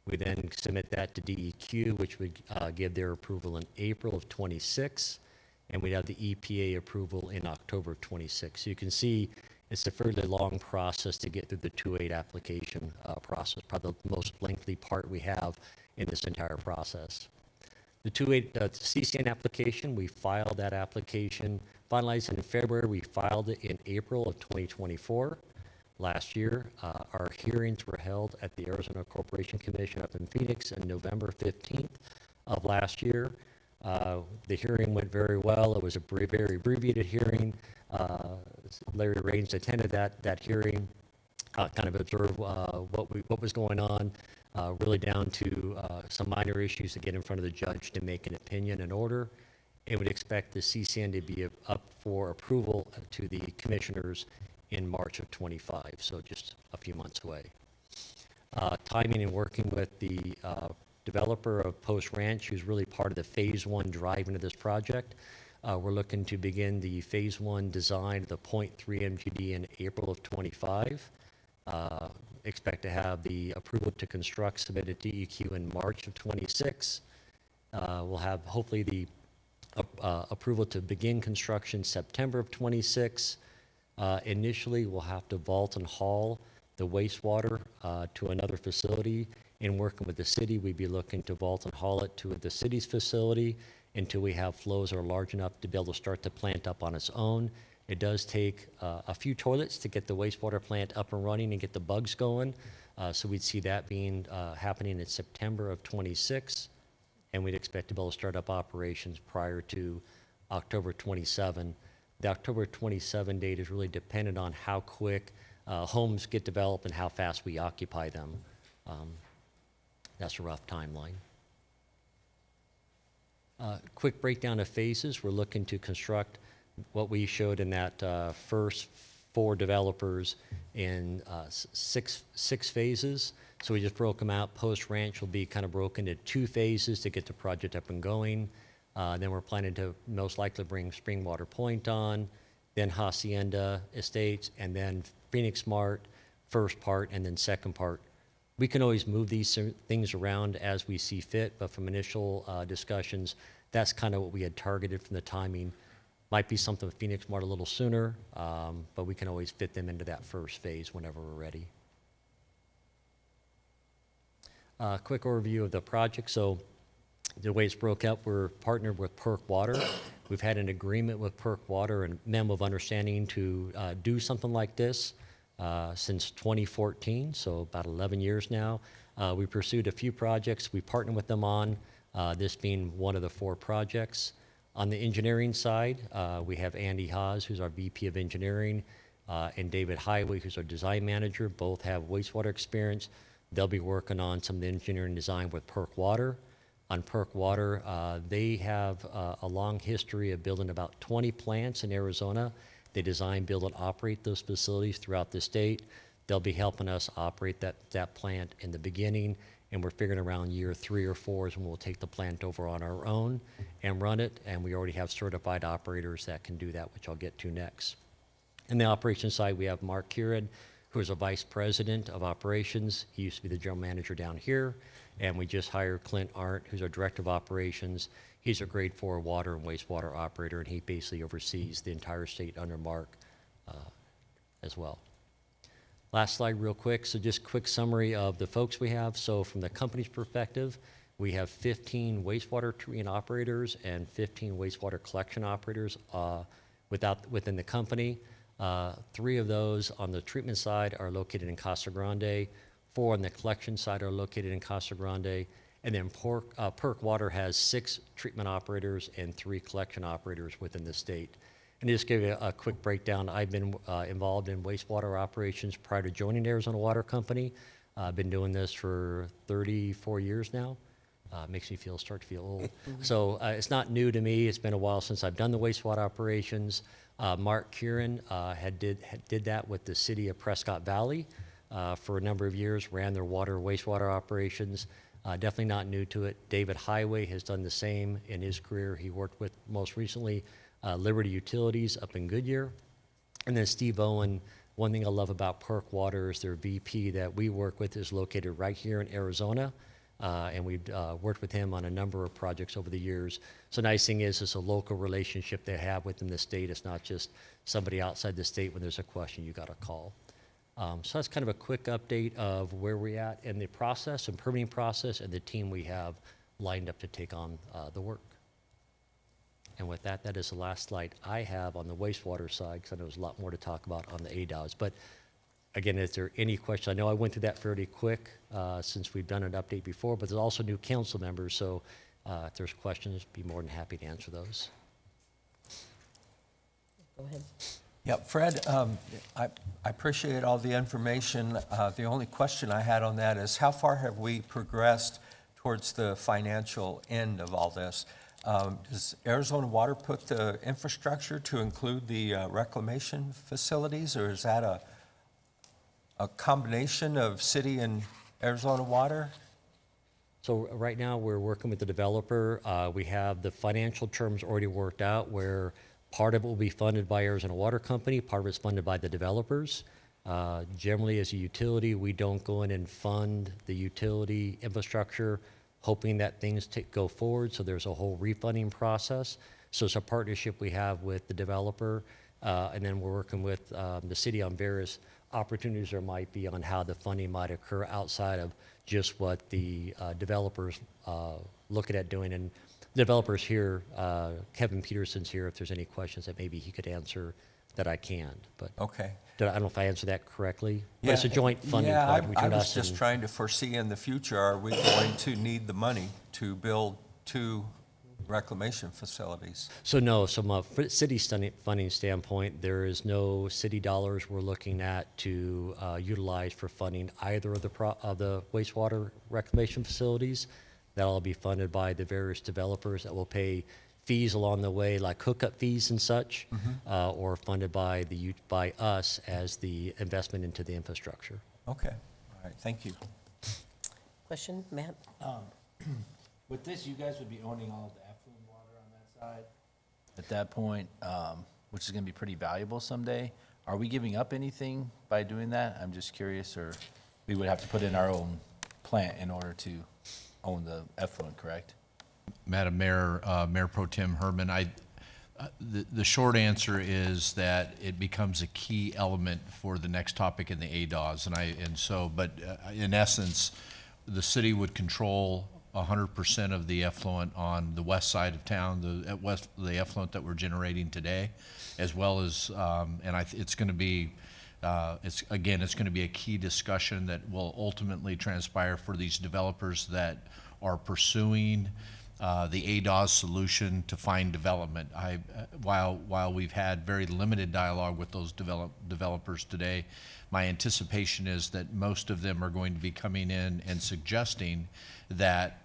We then submit that to DEQ, which would give their approval in April of 26, and we'd have the EPA approval in October of 26. So you can see it's a fairly long process to get through the 2.8 application process, probably the most lengthy part we have in this entire process. The 2.8 CCN application, we filed that application, finalized in February. We filed it in April of 2024. Last year, our hearings were held at the Arizona Corporation Commission up in Phoenix on November 15th of last year. The hearing went very well. It was a very abbreviated hearing. Larry Raines attended that hearing, kind of observed what was going on, really down to some minor issues to get in front of the judge to make an opinion and order. And would expect the CCN to be up for approval to the commissioners in March of 25, so just a few months away. Timing and working with the developer of Post Ranch, who's really part of the phase 1 drive into this project. We're looking to begin the phase 1 design of the 0.3 MGD in April of 25. Expect to have the approval to construct submitted to DEQ in March of 26. We'll have hopefully the approval to begin construction September of 26. Initially, we'll have to vault and haul the wastewater to another facility. In working with the city, we'd be looking to vault and haul it to the city's facility until we have flows that are large enough to be able to start the plant up on its own. It does take a few toilets to get the wastewater plant up and running and get the bugs going. So we'd see that being happening in September of '26, and we'd expect to be able to start up operations prior to October 27. The October 27 date is really dependent on how quick homes get developed and how fast we occupy them. That's a rough timeline. Quick breakdown of phases. We're looking to construct what we showed in that first 4 developers in six phases. So we just broke them out. Post Ranch will be kind of broken into 2 phases to get the project up and going. Then we're planning to most likely bring Springwater Point on, then Hacienda Estates, and then Phoenix Mart, first part, and then second part. We can always move these things around as we see fit, but from initial discussions, that's kind of what we had targeted from the timing. Might be something with Phoenix Mart a little sooner, but we can always fit them into that first phase whenever we're ready. Quick overview of the project. So the way it's broke up, we're partnered with PERC Water. We've had an agreement with PERC Water and memo of understanding to do something like this since 2014, so about 11 years now. We pursued a few projects we partnered with them on, this being one of the 4 projects. On the engineering side, we have Andy Haas, who's our VP of Engineering, and David Highway, who's our design manager. Both have wastewater experience. They'll be working on some of the engineering design with PERC Water. On PERC Water, they have a long history of building about 20 plants in Arizona. They design, build, and operate those facilities throughout the state. They'll be helping us operate that plant in the beginning, and we're figuring around year 3 or 4 is when we'll take the plant over on our own and run it, and we already have certified operators that can do that, which I'll get to next. In the operations side, we have Mark Kieran, who is a vice president of operations. He used to be the general manager down here, and we just hired Clint Arndt, who's our director of operations. He's a grade 4 water and wastewater operator, and he basically oversees the entire state under Mark as well. Last slide real quick. So just quick summary of the folks we have. So from the company's perspective, we have 15 wastewater treatment operators and 15 wastewater collection operators within the company. 3 of those on the treatment side are located in Casa Grande. 4 on the collection side are located in Casa Grande. And then PERC Water has 6 treatment operators and 3 collection operators within the state. And just give you a quick breakdown. I've been involved in wastewater operations prior to joining Arizona Water Company. I've been doing this for 34 years now. Makes me start to feel old. So it's not new to me. It's been a while since I've done the wastewater operations. Mark Kieran did that with the city of Prescott Valley for a number of years, ran their wastewater operations. Definitely not new to it. David Highway has done the same in his career. He worked with, most recently, Liberty Utilities up in Goodyear. And then Steve Owen, one thing I love about PERC Water is their VP that we work with is located right here in Arizona. And we've worked with him on a number of projects over the years. So the nice thing is it's a local relationship they have within the state. It's not just somebody outside the state when there's a question you got to call. So that's kind of a quick update of where we're at in the process and permitting process and the team we have lined up to take on the work. And with that, that is the last slide I have on the wastewater side, because I know there's a lot more to talk about on the ADOS. But again, is there any question? I know I went through that fairly quick since we've done an update before, but there's also new council members, so if there's questions, be more than happy to answer those. Go ahead. Yeah, Fred, I appreciate all the information. The only question I had on that is how far have we progressed towards the financial end of all this? Does Arizona Water put the infrastructure to include the reclamation facilities, or is that a combination of city and Arizona Water? So right now, we're working with the developer. We have the financial terms already worked out where part of it will be funded by Arizona Water Company, part of it's funded by the developers. Generally, as a utility, we don't go in and fund the utility infrastructure hoping that things go forward, so there's a whole refunding process. So it's a partnership we have with the developer. And then we're working with the city on various opportunities there might be on how the funding might occur outside of just what the developers looking at doing. And developers here, Kevin Peterson's here, if there's any questions that maybe he could answer that I can't. But Okay. I don't know if I answered that correctly. But it's a joint funding project I between was us just and. trying to foresee in the future, are we going to need the money to build 2 reclamation facilities? So no, from a city funding standpoint, there is no city dollars we're looking at to utilize for funding either of the wastewater reclamation facilities. That'll all be funded by the various developers that will pay fees along the way, like hookup fees and such, or funded by us as the investment into the infrastructure. Okay, all right, thank you. Question, Matt? With this, you guys would be owning all of the effluent water on that side? At that point, which is gonna be pretty valuable someday. Are we giving up anything by doing that? I'm just curious, or we would have to put in our own plant in order to own the effluent, correct? Madam Mayor, Mayor Pro Tem Herman, the short answer is that it becomes a key element for the next topic in the ADOS, but in essence, the city would control 100% of the effluent on the west side of town, the effluent that we're generating today, as well as, it's going to be, it's going to be a key discussion that will ultimately transpire for these developers that are pursuing the ADOS solution to find development. While we've had very limited dialogue with those developers today, my anticipation is that most of them are going to be coming in and suggesting that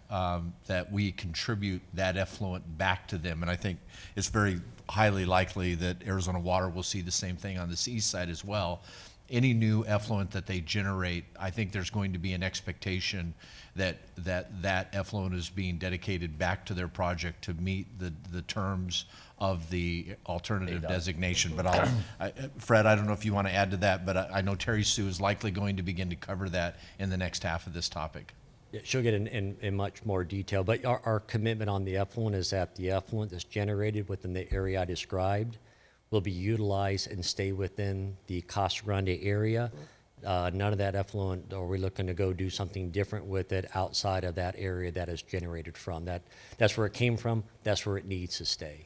that we contribute that effluent back to them. And I think it's very highly likely that Arizona Water will see the same thing on the east side as well. Any new effluent that they generate, I think there's going to be an expectation that effluent is being dedicated back to their project to meet the terms of the alternative designation. But Fred, I don't know if you want to add to that, but I know Terry Sue is likely going to begin to cover that in the next half of this topic. Yeah, she'll get in much more detail, but our commitment on the effluent is that the effluent that's generated within the area I described will be utilized and stay within the Casa Grande area. None of that effluent, are we looking to go do something different with it outside of that area that is generated from. That's where it came from, that's where it needs to stay.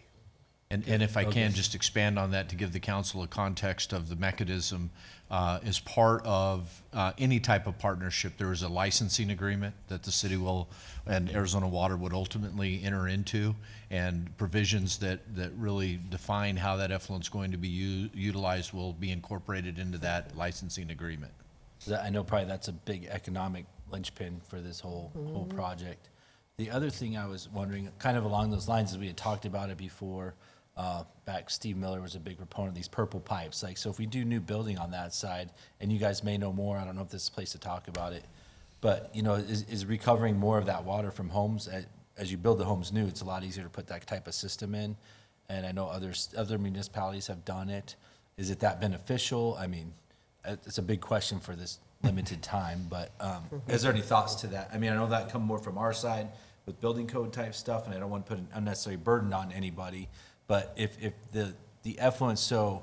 And if I can just expand on that to give the council a context of the mechanism, as part of any type of partnership, there is a licensing agreement that the city will and Arizona Water would ultimately enter into, and provisions that really define how that effluent is going to be utilized will be incorporated into that licensing agreement. I know probably that's a big economic linchpin for this whole project. The other thing I was wondering, kind of along those lines, as we had talked about it before, back Steve Miller was a big proponent of these purple pipes. Like, so if we do new building on that side, and you guys may know more, I don't know if this is a place to talk about it, but you know, is recovering more of that water from homes, as you build the homes new, it's a lot easier to put that type of system in. And I know other municipalities have done it. Is it that beneficial? I mean, it's a big question for this limited time, but is there any thoughts to that? I mean, I know that come more from our side with building code type stuff, and I don't want to put an unnecessary burden on anybody. But if the effluent's so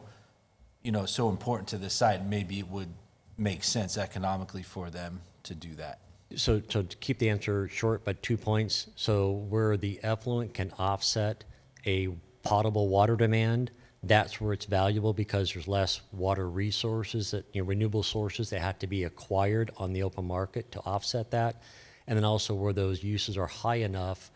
important to this side, maybe it would make sense economically for them to do that. So to keep the answer short, but 2 points. So where the effluent can offset a potable water demand, that's where it's valuable, because there's less water resources, renewable sources that have to be acquired on the open market to offset that. And then also where those uses are high enough,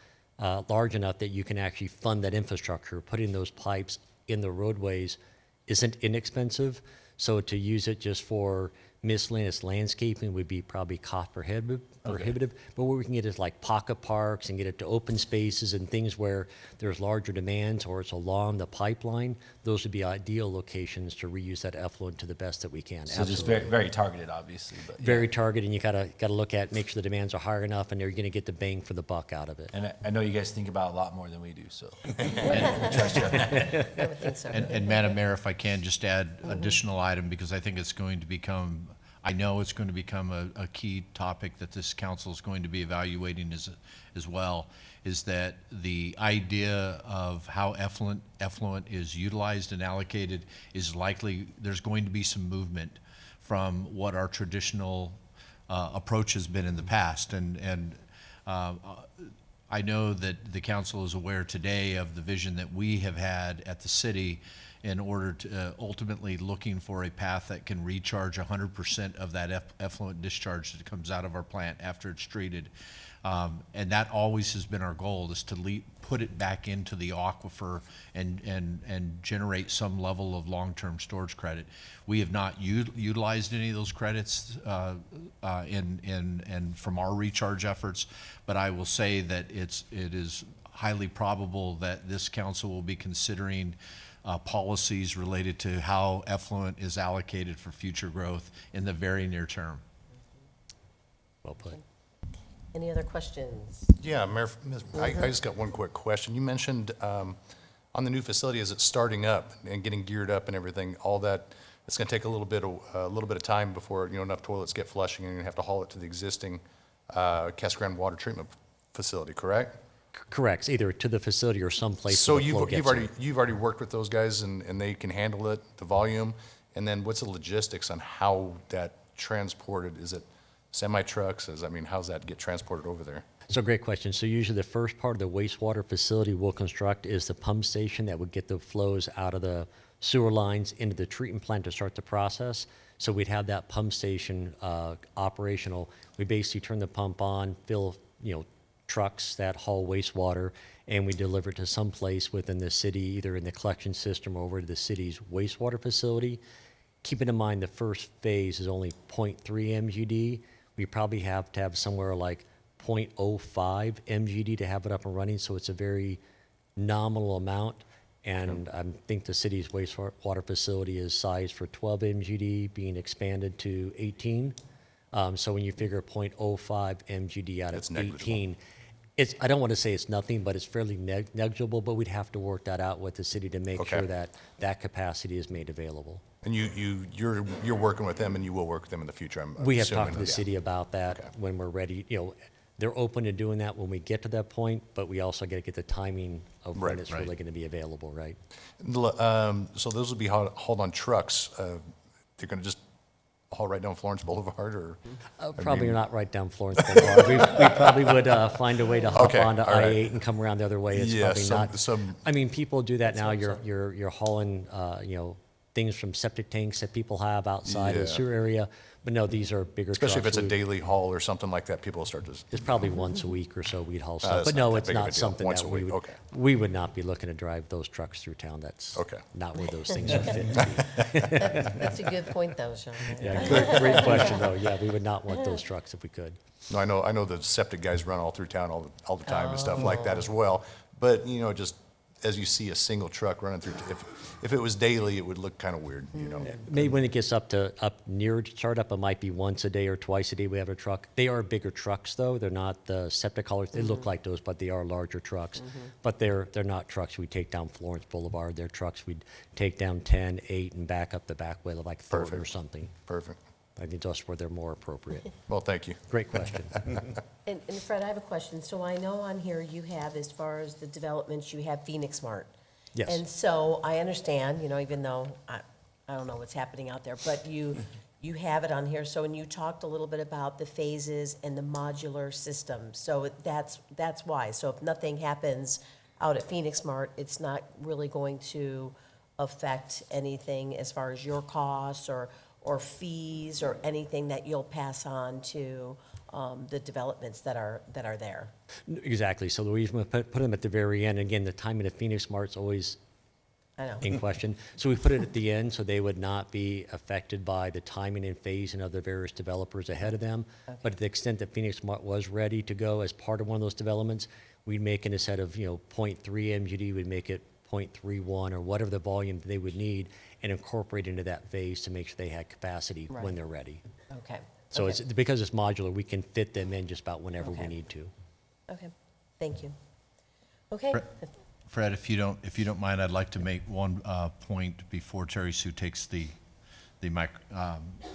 large enough that you can actually fund that infrastructure. Putting those pipes in the roadways isn't inexpensive. So to use it just for miscellaneous landscaping would be probably cost prohibitive. But what we can get is like pocket parks and get it to open spaces and things where there's larger demands or it's along the pipeline. Those would be ideal locations to reuse that effluent to the best that we can. So just very, very targeted, obviously. But yeah. Very targeted, and you gotta look at, make sure the demands are high enough and you're gonna get the bang for the buck out of it. And I know you guys think about a lot more than we do, so. I would think so. And Madam Mayor, if I can just add additional item, because I think it's going to become I know it's going to become a key topic that this council is going to be evaluating as well, is that the idea of how effluent is utilized and allocated is likely, there's going to be some movement from what our traditional approach has been in the past. And I know that the council is aware today of the vision that we have had at the city in order to ultimately looking for a path that can recharge 100% of that effluent discharge that comes out of our plant after it's treated. And that always has been our goal, is to put it back into the aquifer and generate some level of long-term storage credit. We have not utilized any of those credits and from our recharge efforts, but I will say that it is highly probable that this council will be considering policies related to how effluent is allocated for future growth in the very near term. Well put. Any other questions? Yeah, Mayor, I just got one quick question. You mentioned on the new facility, as it's starting up and getting geared up and everything, all that, it's going to take a little bit of time before enough toilets get flushing, and you're going to have to haul it to the existing Casa Grande water treatment facility, correct? Correct, either to the facility or someplace So where the flow gets in. you've already worked with those guys and they can handle it, the volume, and then what's the logistics on how that transported? Is it semi-trucks? How's that get transported over there? So great question. So usually the first part of the wastewater facility we'll construct is the pump station that would get the flows out of the sewer lines into the treatment plant to start the process. So we'd have that pump station operational. We basically turn the pump on, fill trucks that haul wastewater, and we deliver it to some place within the city, either in the collection system or over to the city's wastewater facility. Keeping in mind the first phase is only 0.3 MGD. We probably have to have somewhere like 0.05 MGD to have it up and running, so it's a very nominal amount. And I think the city's wastewater facility is sized for 12 MGD, being expanded to 18. So when you figure 0.05 MGD out of That's negligible. 18, I don't want to say it's nothing, but it's fairly negligible, but we'd have to work that out with the city to make Okay. sure that that capacity is made available. And you're working with them, and you will work with them in the future, I'm We have assuming. talked to the Yeah. city about that Okay. when we're ready. They're open to doing that when we get to that point, but we also got to get the timing of when Right, it's right. really going to be available, right? So those will be hauled on trucks. They're going to just haul right down Florence Boulevard, or? Probably not right down Florence Boulevard. We probably would find a way to hop Okay, onto all right. I-8 and come around the other way. It's Yeah, probably not. some- I mean, people do that now. You're hauling, things from septic tanks that people have outside of the Yeah. sewer area. But no, these are bigger Especially if trucks. it's a daily haul or something like that, people will start to. It's probably once a week or so we'd haul stuff. that's But not no, that it's big of a not deal. something Once that a we week, would, okay. we would not be looking to drive those trucks through town. That's Okay. not where those things would fit to be. That's a good point, though, Sean. Yeah, great question, though. Yeah, we would not want those trucks if we could. No, I know the septic guys run all through town all the time and stuff like that as well. But, just as you see a single truck running through, if it was daily, it would look kind of weird, Maybe when it gets up near startup, it might be once a day or twice a day we have a truck. They are bigger trucks, though. They're not the septic haulers. They look like those, but they are larger trucks. But they're not trucks we take down Florence Boulevard. They're trucks we'd take down 10, 8, and back up the back way like Thornton or Perfect. something. Perfect. I think that's where they're more appropriate. Well, thank you. Great question. And Fred, I have a question. So I know on here you have, as far as the developments, you have Phoenix Mart. Yes. And so I understand, even though I don't know what's happening out there, but you have it on here. So, and you talked a little bit about the phases and the modular system. So that's why. So if nothing happens out at Phoenix Mart, it's not really going to affect anything as far as your costs or fees or anything that you'll pass on to the developments that are there. Exactly. So the reason we put them at the very end, again, the timing of Phoenix Mart's always I know. in question. So we put it at the end so they would not be affected by the timing and phasing of the various developers ahead of them. But to the extent that Phoenix Mart was ready to go as part of one of those developments, we'd make it instead of 0.3 MGD, we'd make it 0.31 or whatever the volume they would need and incorporate into that phase to make sure they had capacity when Right. they're ready. Okay. So Okay. it's because it's modular, we can fit them in just about whenever we Okay. need to. Okay, thank you. Okay, Fred, if you don't mind, I'd like to make one point before Terry Sue takes the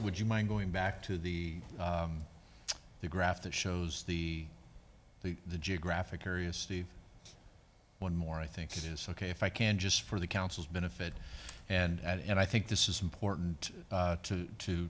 would you mind going back to the graph that shows the geographic areas, Steve? One more, I think it is. Okay, if I can, just for the council's benefit, and I think this is important to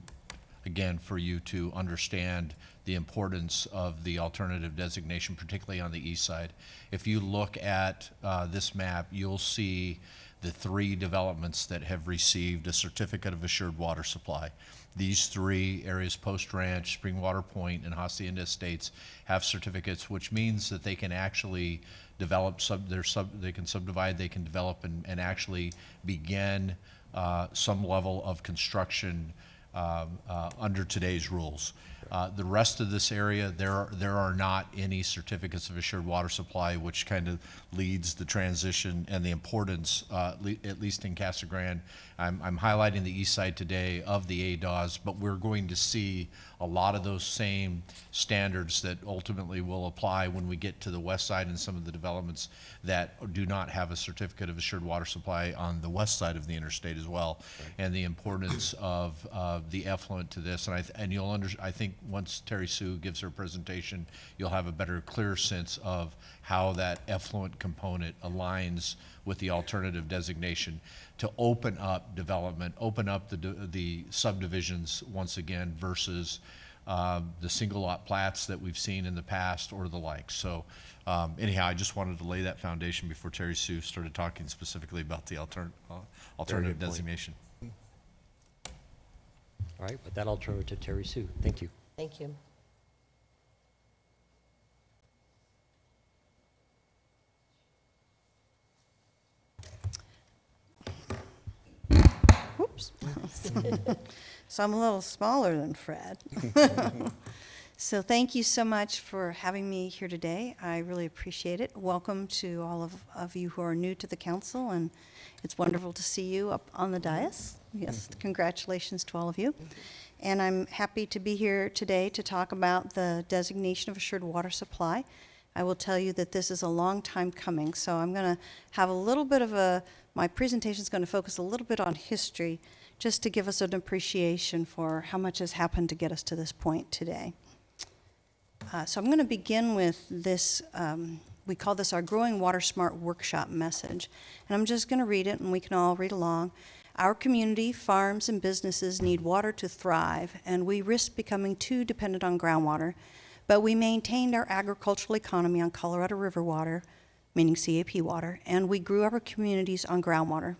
again, for you to understand the importance of the alternative designation, particularly on the east side. If you look at this map, you'll see the 3 developments that have received a certificate of assured water supply. These 3 areas, Post Ranch, Springwater Point, and Hacienda Estates, have certificates, which means that they can actually develop, they can subdivide, they can develop, and actually begin some level of construction under today's rules. The rest of this area, there are not any certificates of assured water supply, which kind of leads the transition and the importance, at least in Casa Grande. I'm highlighting the east side today of the ADOS, but we're going to see a lot of those same standards that ultimately will apply when we get to the west side and some of the developments that do not have a certificate of assured water supply on the west side of the interstate as well. Right. And the importance of the effluent to this, and you'll I think once Terry Sue gives her presentation, you'll have a better, clear sense of how that effluent component aligns with the alternative designation to open up development, open up the subdivisions once again versus the single lot plats that we've seen in the past or the like. So anyhow, I just wanted to lay that foundation before Terry Sue started talking specifically about the alternative designation. All right, with that, I'll turn it to Terry Sue. Thank you. Thank you. Whoops. So I'm a little smaller than Fred. So thank you so much for having me here today. I really appreciate it. Welcome to all of you who are new to the council, and it's wonderful to see you up on the dais. Yes, congratulations to all of you. And I'm happy to be here today to talk about the designation of assured water supply. I will tell you that this is a long time coming, so I'm going to have a little bit of my presentation is going to focus a little bit on history, just to give us an appreciation for how much has happened to get us to this point today. So I'm going to begin with this, we call this our Growing Water Smart Workshop message. And I'm just going to read it, and we can all read along. Our community, farms, and businesses need water to thrive, and we risk becoming too dependent on groundwater. But we maintained our agricultural economy on Colorado River water, meaning CAP water, and we grew our communities on groundwater,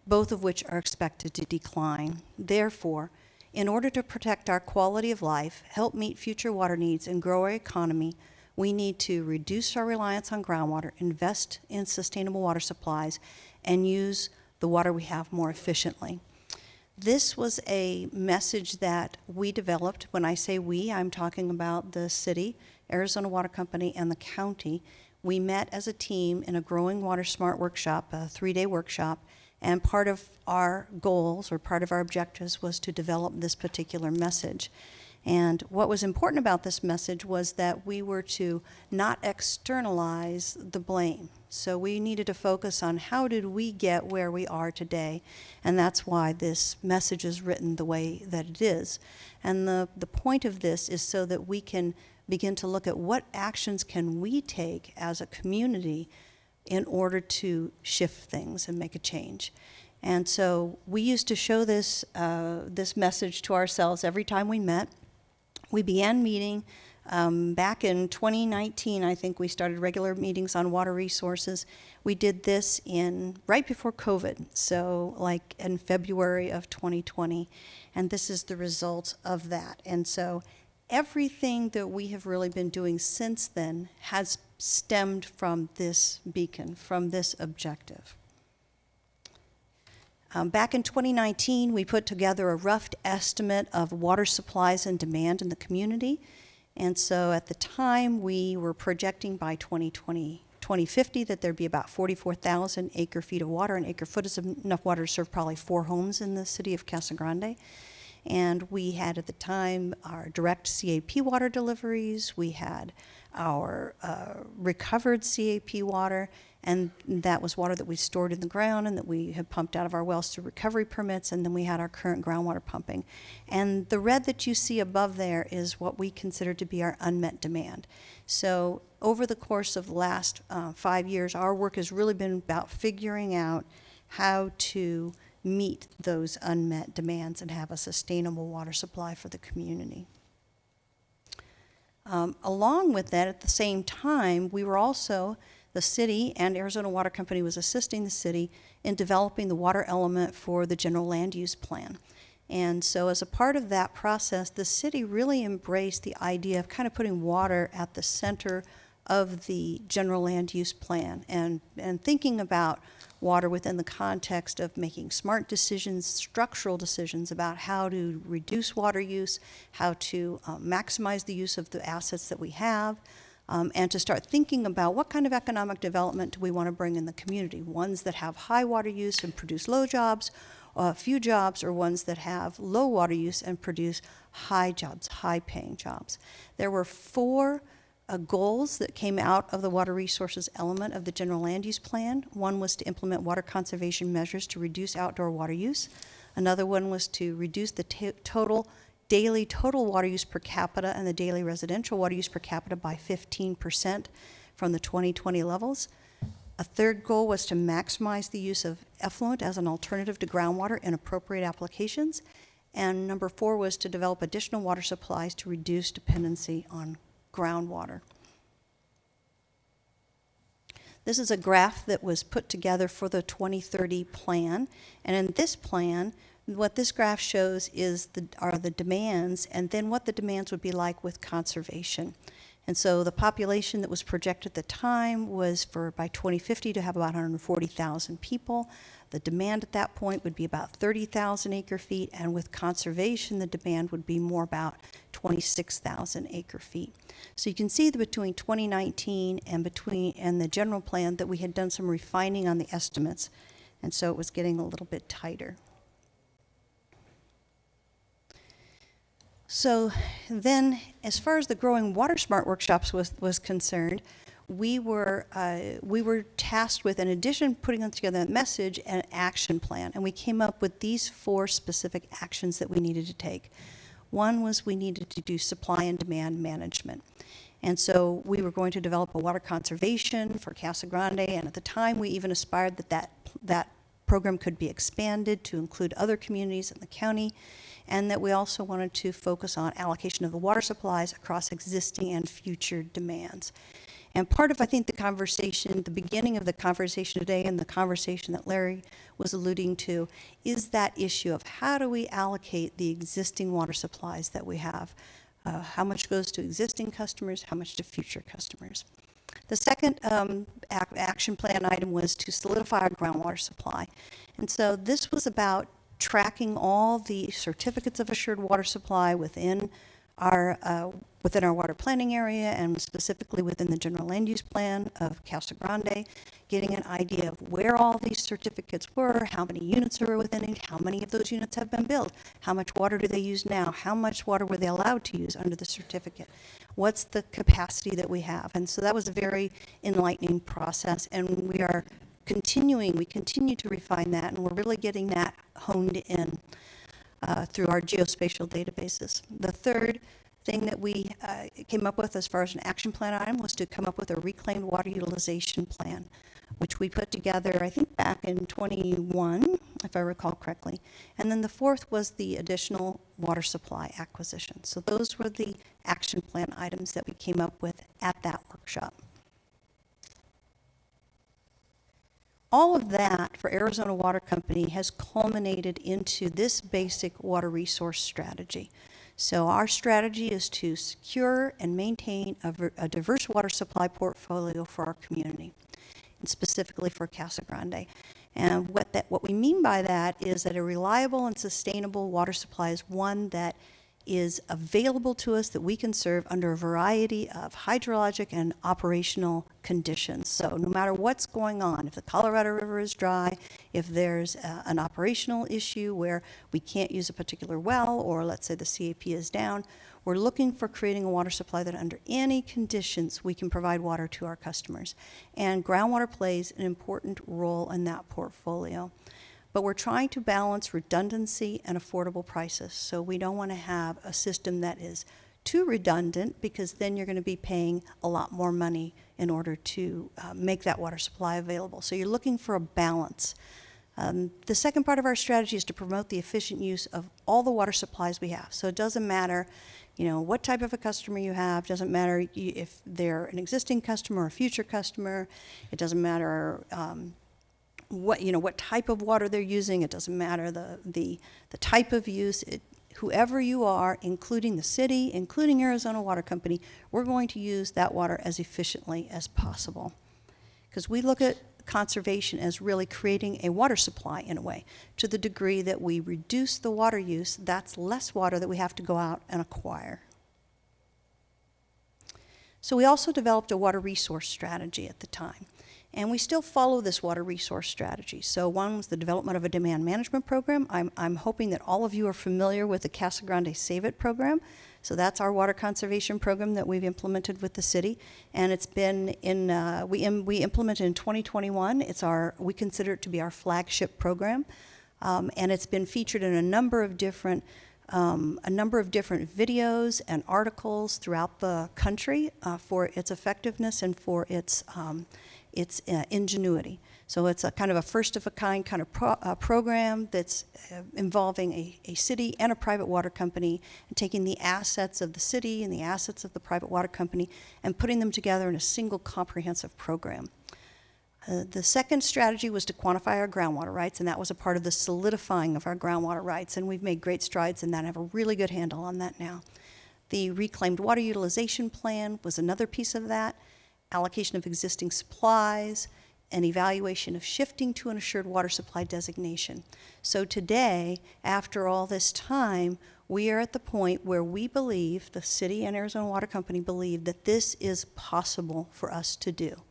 both of which are expected to decline. Therefore, in order to protect our quality of life, help meet future water needs, and grow our economy, we need to reduce our reliance on groundwater, invest in sustainable water supplies, and use the water we have more efficiently. This was a message that we developed. When I say we, I'm talking about the city, Arizona Water Company, and the county. We met as a team in a Growing Water Smart workshop, a 3-day workshop, and part of our goals or part of our objectives was to develop this particular message. And what was important about this message was that we were to not externalize the blame. So we needed to focus on how did we get where we are today, and that's why this message is written the way that it is. And the point of this is so that we can begin to look at what actions can we take as a community in order to shift things and make a change. And so we used to show this, this message to ourselves every time we met. We began meeting back in 2019. I think we started regular meetings on water resources. We did this right before COVID, so like in February of 2020, and this is the result of that. And so everything that we have really been doing since then has stemmed from this beacon, from this objective. Back in 2019, we put together a rough estimate of water supplies and demand in the community. And so at the time, we were projecting by 2050 that there'd be about 44,000 acre feet of water. An acre foot is enough water to serve probably 4 homes in the city of Casa Grande. And we had at the time our direct CAP water deliveries, we had our recovered CAP water, and that was water that we stored in the ground and that we had pumped out of our wells through recovery permits, and then we had our current groundwater pumping. And the red that you see above there is what we consider to be our unmet demand. So over the course of the last 5 years, our work has really been about figuring out how to meet those unmet demands and have a sustainable water supply for the community. Along with that, at the same time, we were also, the city and Arizona Water Company was assisting the city in developing the water element for the general land use plan. And so as a part of that process, the city really embraced the idea of kind of putting water at the center of the general land use plan and thinking about water within the context of making smart decisions, structural decisions about how to reduce water use, how to maximize the use of the assets that we have, and to start thinking about what kind of economic development do we want to bring in the community, ones that have high water use and produce low jobs, few jobs, or ones that have low water use and produce high jobs, high-paying jobs. There were 4 goals that came out of the water resources element of the general land use plan. One was to implement water conservation measures to reduce outdoor water use. Another one was to reduce the daily total water use per capita and the daily residential water use per capita by 15% from the 2020 levels. A third goal was to maximize the use of effluent as an alternative to groundwater in appropriate applications. And number 4 was to develop additional water supplies to reduce dependency on groundwater. This is a graph that was put together for the 2030 plan. And in this plan, what this graph shows are the demands, and then what the demands would be like with conservation. And so the population that was projected at the time was for by 2050 to have about 140,000 people. The demand at that point would be about 30,000 acre feet, and with conservation, the demand would be more about 26,000 acre feet. So you can see that between 2019 and the general plan that we had done some refining on the estimates, and so it was getting a little bit tighter. So then, as far as the Growing Water Smart workshops was concerned, we were tasked with, in addition, putting together a message and action plan, and we came up with these 4 specific actions that we needed to take. One was we needed to do supply and demand management. And so we were going to develop a water conservation for Casa Grande, and at the time we even aspired that program could be expanded to include other communities in the county, and that we also wanted to focus on allocation of the water supplies across existing and future demands. And part of, I think, the conversation, the beginning of the conversation today and the conversation that Larry was alluding to, is that issue of how do we allocate the existing water supplies that we have? How much goes to existing customers, how much to future customers? The second action plan item was to solidify our groundwater supply. And so this was about tracking all the certificates of assured water supply within our water planning area, and specifically within the general land use plan of Casa Grande, getting an idea of where all these certificates were, how many units are within it, how many of those units have been built, how much water do they use now, how much water were they allowed to use under the certificate, what's the capacity that we have. And so that was a very enlightening process, and we continue to refine that, and we're really getting that honed in through our geospatial databases. The third thing that we came up with as far as an action plan item was to come up with a reclaimed water utilization plan, which we put together, I think, back in 21, if I recall correctly. And then the fourth was the additional water supply acquisition. So those were the action plan items that we came up with at that workshop. All of that for Arizona Water Company has culminated into this basic water resource strategy. So our strategy is to secure and maintain a diverse water supply portfolio for our community, and specifically for Casa Grande. And what we mean by that is that a reliable and sustainable water supply is one that is available to us that we can serve under a variety of hydrologic and operational conditions. So no matter what's going on, if the Colorado River is dry, if there's an operational issue where we can't use a particular well, or let's say the CAP is down, we're looking for creating a water supply that under any conditions we can provide water to our customers. And groundwater plays an important role in that portfolio. But we're trying to balance redundancy and affordable prices. So we don't want to have a system that is too redundant, because then you're going to be paying a lot more money in order to make that water supply available. So you're looking for a balance. The second part of our strategy is to promote the efficient use of all the water supplies we have. So it doesn't matter, what type of a customer you have. Doesn't matter if they're an existing customer or a future customer. It doesn't matter what type of water they're using. It doesn't matter the type of use. Whoever you are, including the city, including Arizona Water Company, we're going to use that water as efficiently as possible. Because we look at conservation as really creating a water supply in a way. To the degree that we reduce the water use, that's less water that we have to go out and acquire. So we also developed a water resource strategy at the time. And we still follow this water resource strategy. So one was the development of a demand management program. I'm hoping that all of you are familiar with the Casa Grande Save It program. So that's our water conservation program that we've implemented with the city. And it's been we implemented in 2021. We consider it to be our flagship program. And it's been featured in a number of different videos and articles throughout the country for its effectiveness and for its ingenuity. So it's a kind of a first-of-a-kind kind of program that's involving a city and a private water company, and taking the assets of the city and the assets of the private water company and putting them together in a single comprehensive program. The second strategy was to quantify our groundwater rights, and that was a part of the solidifying of our groundwater rights, and we've made great strides in that and have a really good handle on that now. The reclaimed water utilization plan was another piece of that. Allocation of existing supplies, and evaluation of shifting to an assured water supply designation. So today, after all this time, we are at the point where we believe, the city and Arizona Water Company believe, that this is possible for us to do.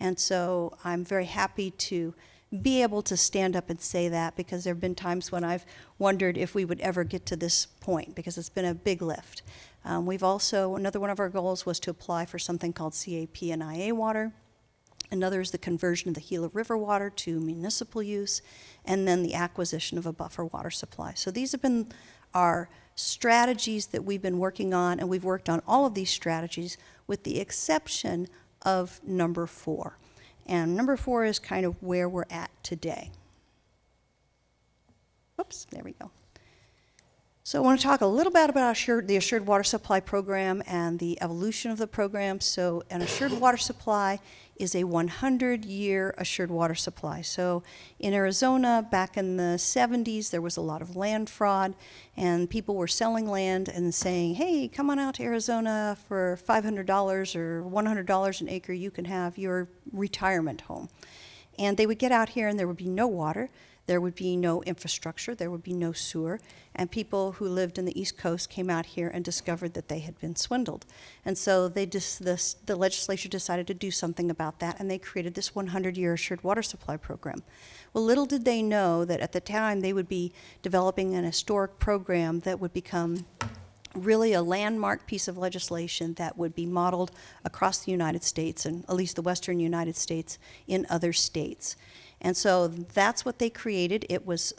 And so I'm very happy to be able to stand up and say that, because there have been times when I've wondered if we would ever get to this point, because it's been a big lift. We've also, another one of our goals was to apply for something called CAP and IA water. Another is the conversion of the Gila River water to municipal use, and then the acquisition of a buffer water supply. So these have been our strategies that we've been working on, and we've worked on all of these strategies with the exception of number 4. And number 4 is kind of where we're at today. Oops, there we go. So I want to talk a little bit about the Assured Water Supply Program and the evolution of the program. So an Assured Water Supply is a 100-year assured water supply. So in Arizona, back in the 70s, there was a lot of land fraud, and people were selling land and saying, hey, come on out to Arizona for $500 or $100 an acre, you can have your retirement home. And they would get out here and there would be no water. There would be no infrastructure, there would be no sewer, and people who lived in the East Coast came out here and discovered that they had been swindled. And so the legislature decided to do something about that, and they created this 100-year assured water supply program. Well, little did they know that at the time they would be developing an historic program that would become really a landmark piece of legislation that would be modeled across the United States, and at least the western United States, in other states. And so that's what they created. It was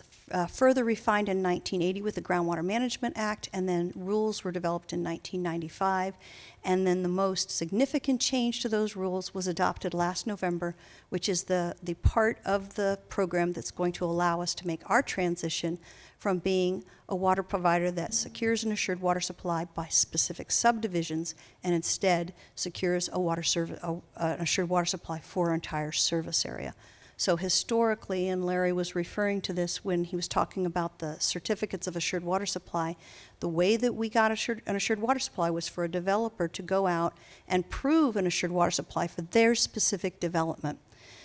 further refined in 1980 with the Groundwater Management Act, and then rules were developed in 1995. And then the most significant change to those rules was adopted last November, which is the part of the program that's going to allow us to make our transition from being a water provider that secures an assured water supply by specific subdivisions, and instead secures an assured water supply for our entire service area. So historically, and Larry was referring to this when he was talking about the certificates of assured water supply, the way that we got an assured water supply was for a developer to go out and prove an assured water supply for their specific development.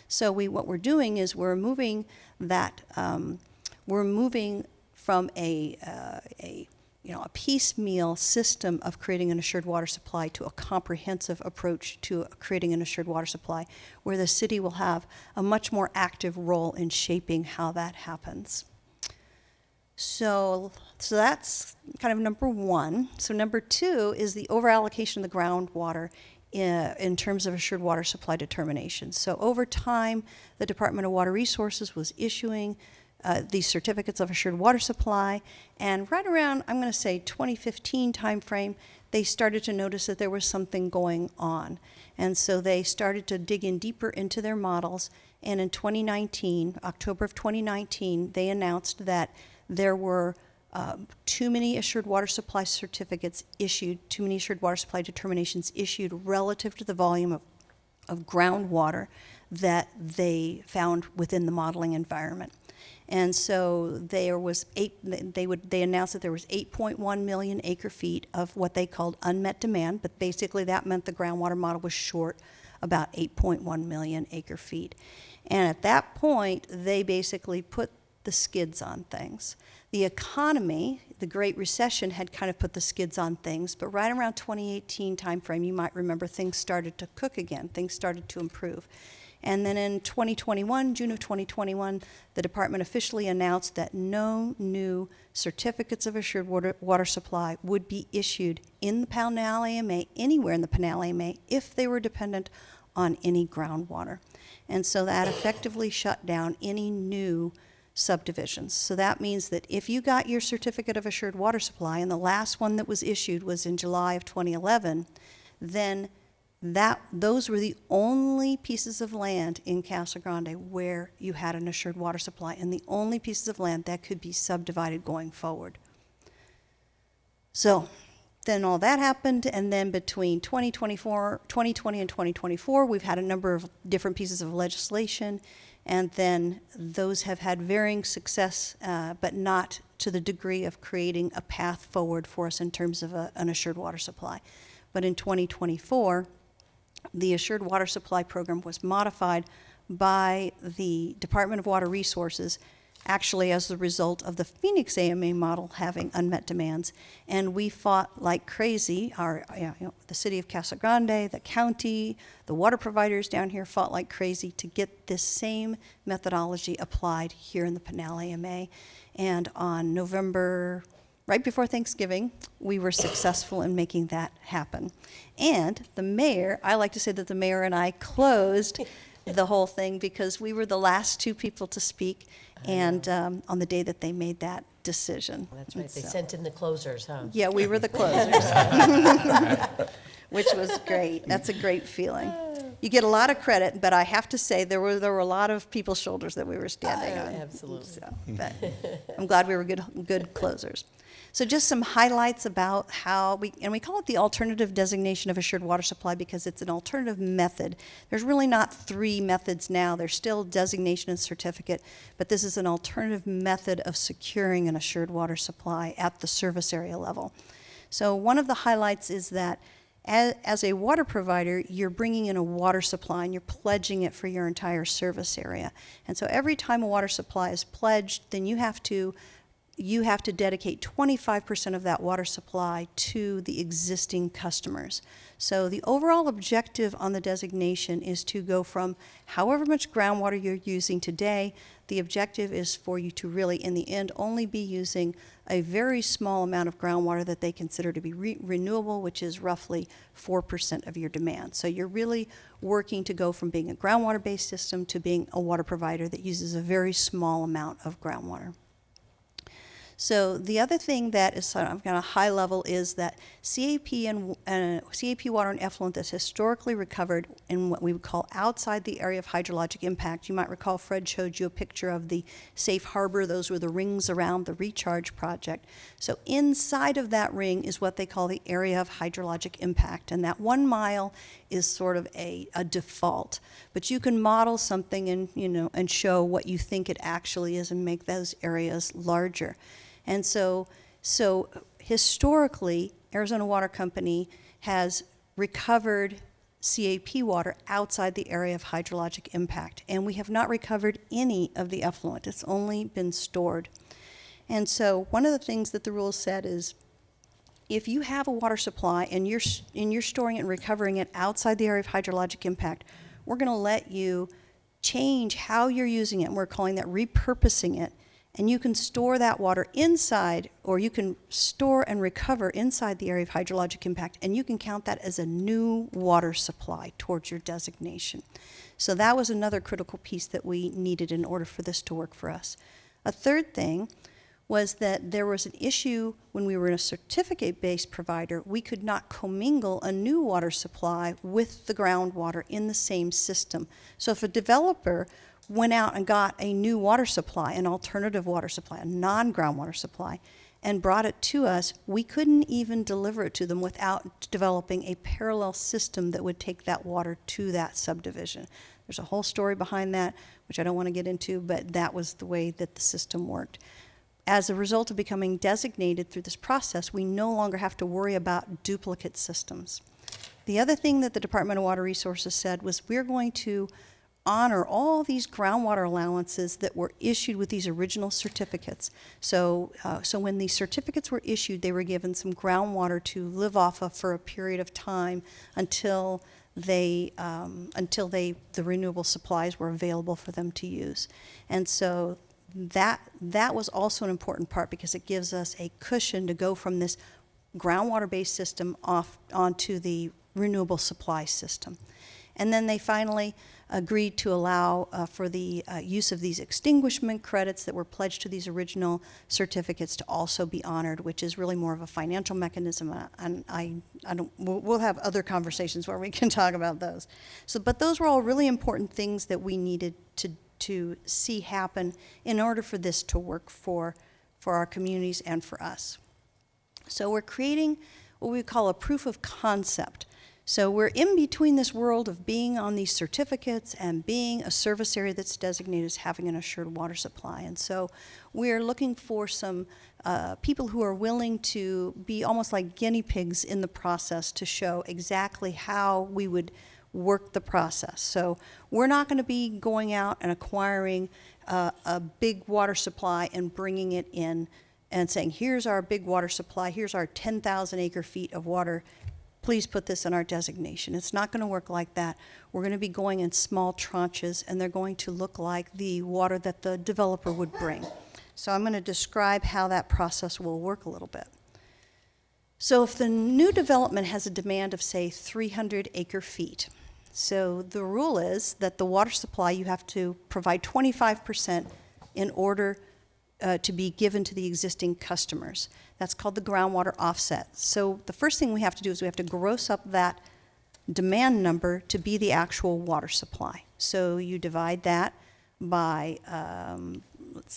So what we're doing is we're moving from a a piecemeal system of creating an assured water supply to a comprehensive approach to creating an assured water supply, where the city will have a much more active role in shaping how that happens. So that's kind of number one. So number two is the overallocation of the groundwater in terms of assured water supply determination. So over time, the Department of Water Resources was issuing these certificates of assured water supply, and right around, I'm going to say 2015 timeframe, they started to notice that there was something going on. And so they started to dig in deeper into their models, and in 2019, October of 2019, they announced that there were too many assured water supply certificates issued, too many assured water supply determinations issued relative to the volume of groundwater that they found within the modeling environment. And so there was they announced that there was 8.1 million acre feet of what they called unmet demand, but basically that meant the groundwater model was short about 8.1 million acre feet. And at that point, they basically put the skids on things. The economy, the Great Recession, had kind of put the skids on things, but right around 2018 timeframe, you might remember, things started to cook again, things started to improve. And then in 2021, June of 2021, the department officially announced that no new certificates of assured water supply would be issued in the Pinal AMA, anywhere in the Pinal AMA, if they were dependent on any groundwater. And so that effectively shut down any new subdivisions. So that means that if you got your certificate of assured water supply, and the last one that was issued was in July of 2011, then those were the only pieces of land in Casa Grande where you had an assured water supply, and the only pieces of land that could be subdivided going forward. So then all that happened, and then between 2020 and 2024, we've had a number of different pieces of legislation, and then those have had varying success, but not to the degree of creating a path forward for us in terms of an assured water supply. But in 2024, the Assured Water Supply Program was modified by the Department of Water Resources, actually as the result of the Phoenix AMA model having unmet demands. And we fought like crazy. The city of Casa Grande, the county, the water providers down here fought like crazy to get this same methodology applied here in the Pinal AMA. And on November, right before Thanksgiving, we were successful in making that happen. And the mayor, I like to say that the mayor and I closed the whole thing because we were the last two people to speak, and on the day that they made that decision. That's right, they sent in the closers, huh? Yeah, we were the closers, which was great. That's a great feeling. You get a lot of credit, but I have to say there were a lot of people's shoulders that we were standing on. Absolutely. So, but I'm glad we were good closers. So just some highlights about how we call it the alternative designation of assured water supply because it's an alternative method. There's really not three methods now. There's still designation and certificate, but this is an alternative method of securing an assured water supply at the service area level. So one of the highlights is that as a water provider, you're bringing in a water supply and you're pledging it for your entire service area. And so every time a water supply is pledged, then you have to dedicate 25% of that water supply to the existing customers. So the overall objective on the designation is to go from however much groundwater you're using today, the objective is for you to really, in the end, only be using a very small amount of groundwater that they consider to be renewable, which is roughly 4% of your demand. So you're really working to go from being a groundwater-based system to being a water provider that uses a very small amount of groundwater. So the other thing that is sort of kind of high level is that CAP and CAP water and effluent that's historically recovered in what we would call outside the area of hydrologic impact. You might recall Fred showed you a picture of the safe harbor. Those were the rings around the recharge project. So inside of that ring is what they call the area of hydrologic impact, and that 1 mile is sort of a default. But you can model something and show what you think it actually is and make those areas larger. And so historically, Arizona Water Company has recovered CAP water outside the area of hydrologic impact, and we have not recovered any of the effluent. It's only been stored. And so one of the things that the rules said is if you have a water supply and you're storing it and recovering it outside the area of hydrologic impact, we're going to let you change how you're using it. And we're calling that repurposing it. And you can store that water inside, or you can store and recover inside the area of hydrologic impact, and you can count that as a new water supply towards your designation. So that was another critical piece that we needed in order for this to work for us. A third thing was that there was an issue when we were in a certificate-based provider. We could not commingle a new water supply with the groundwater in the same system. So if a developer went out and got a new water supply, an alternative water supply, a non-groundwater supply, and brought it to us, we couldn't even deliver it to them without developing a parallel system that would take that water to that subdivision. There's a whole story behind that, which I don't want to get into, but that was the way that the system worked. As a result of becoming designated through this process, we no longer have to worry about duplicate systems. The other thing that the Department of Water Resources said was, we're going to honor all these groundwater allowances that were issued with these original certificates. So when these certificates were issued, they were given some groundwater to live off of for a period of time until the renewable supplies were available for them to use. And so that was also an important part, because it gives us a cushion to go from this groundwater-based system off onto the renewable supply system. And then they finally agreed to allow for the use of these extinguishment credits that were pledged to these original certificates to also be honored, which is really more of a financial mechanism. And we'll have other conversations where we can talk about those. So, but those were all really important things that we needed to see happen in order for this to work for our communities and for us. So we're creating what we call a proof of concept. So we're in between this world of being on these certificates and being a service area that's designated as having an assured water supply. And so we're looking for some people who are willing to be almost like guinea pigs in the process to show exactly how we would work the process. So we're not going to be going out and acquiring a big water supply and bringing it in and saying, here's our big water supply, here's our 10,000 acre feet of water, please put this in our designation. It's not going to work like that. We're going to be going in small tranches, and they're going to look like the water that the developer would bring. So I'm going to describe how that process will work a little bit. So if the new development has a demand of, say, 300 acre feet, so the rule is that the water supply, you have to provide 25% in order to be given to the existing customers. That's called the groundwater offset. So the first thing we have to do is we have to gross up that demand number to be the actual water supply. So you divide that by,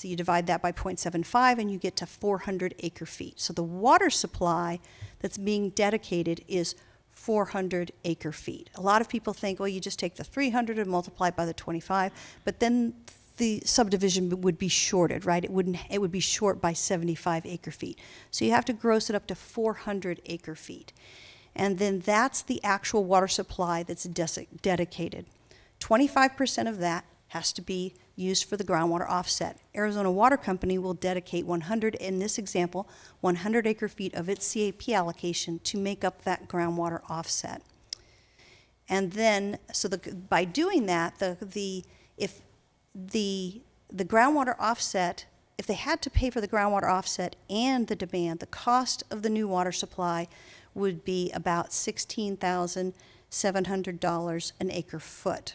you divide that by 0.75 and you get to 400 acre feet. So the water supply that's being dedicated is 400 acre feet. A lot of people think, well, you just take the 300 and multiply it by the 25, but then the subdivision would be shorted, right? It would be short by 75 acre feet. So you have to gross it up to 400 acre feet. And then that's the actual water supply that's dedicated. 25% of that has to be used for the groundwater offset. Arizona Water Company will dedicate 100, in this example, 100 acre feet of its CAP allocation to make up that groundwater offset. And then, so by doing that, if the groundwater offset, if they had to pay for the groundwater offset and the demand, the cost of the new water supply would be about $16,700 an acre foot.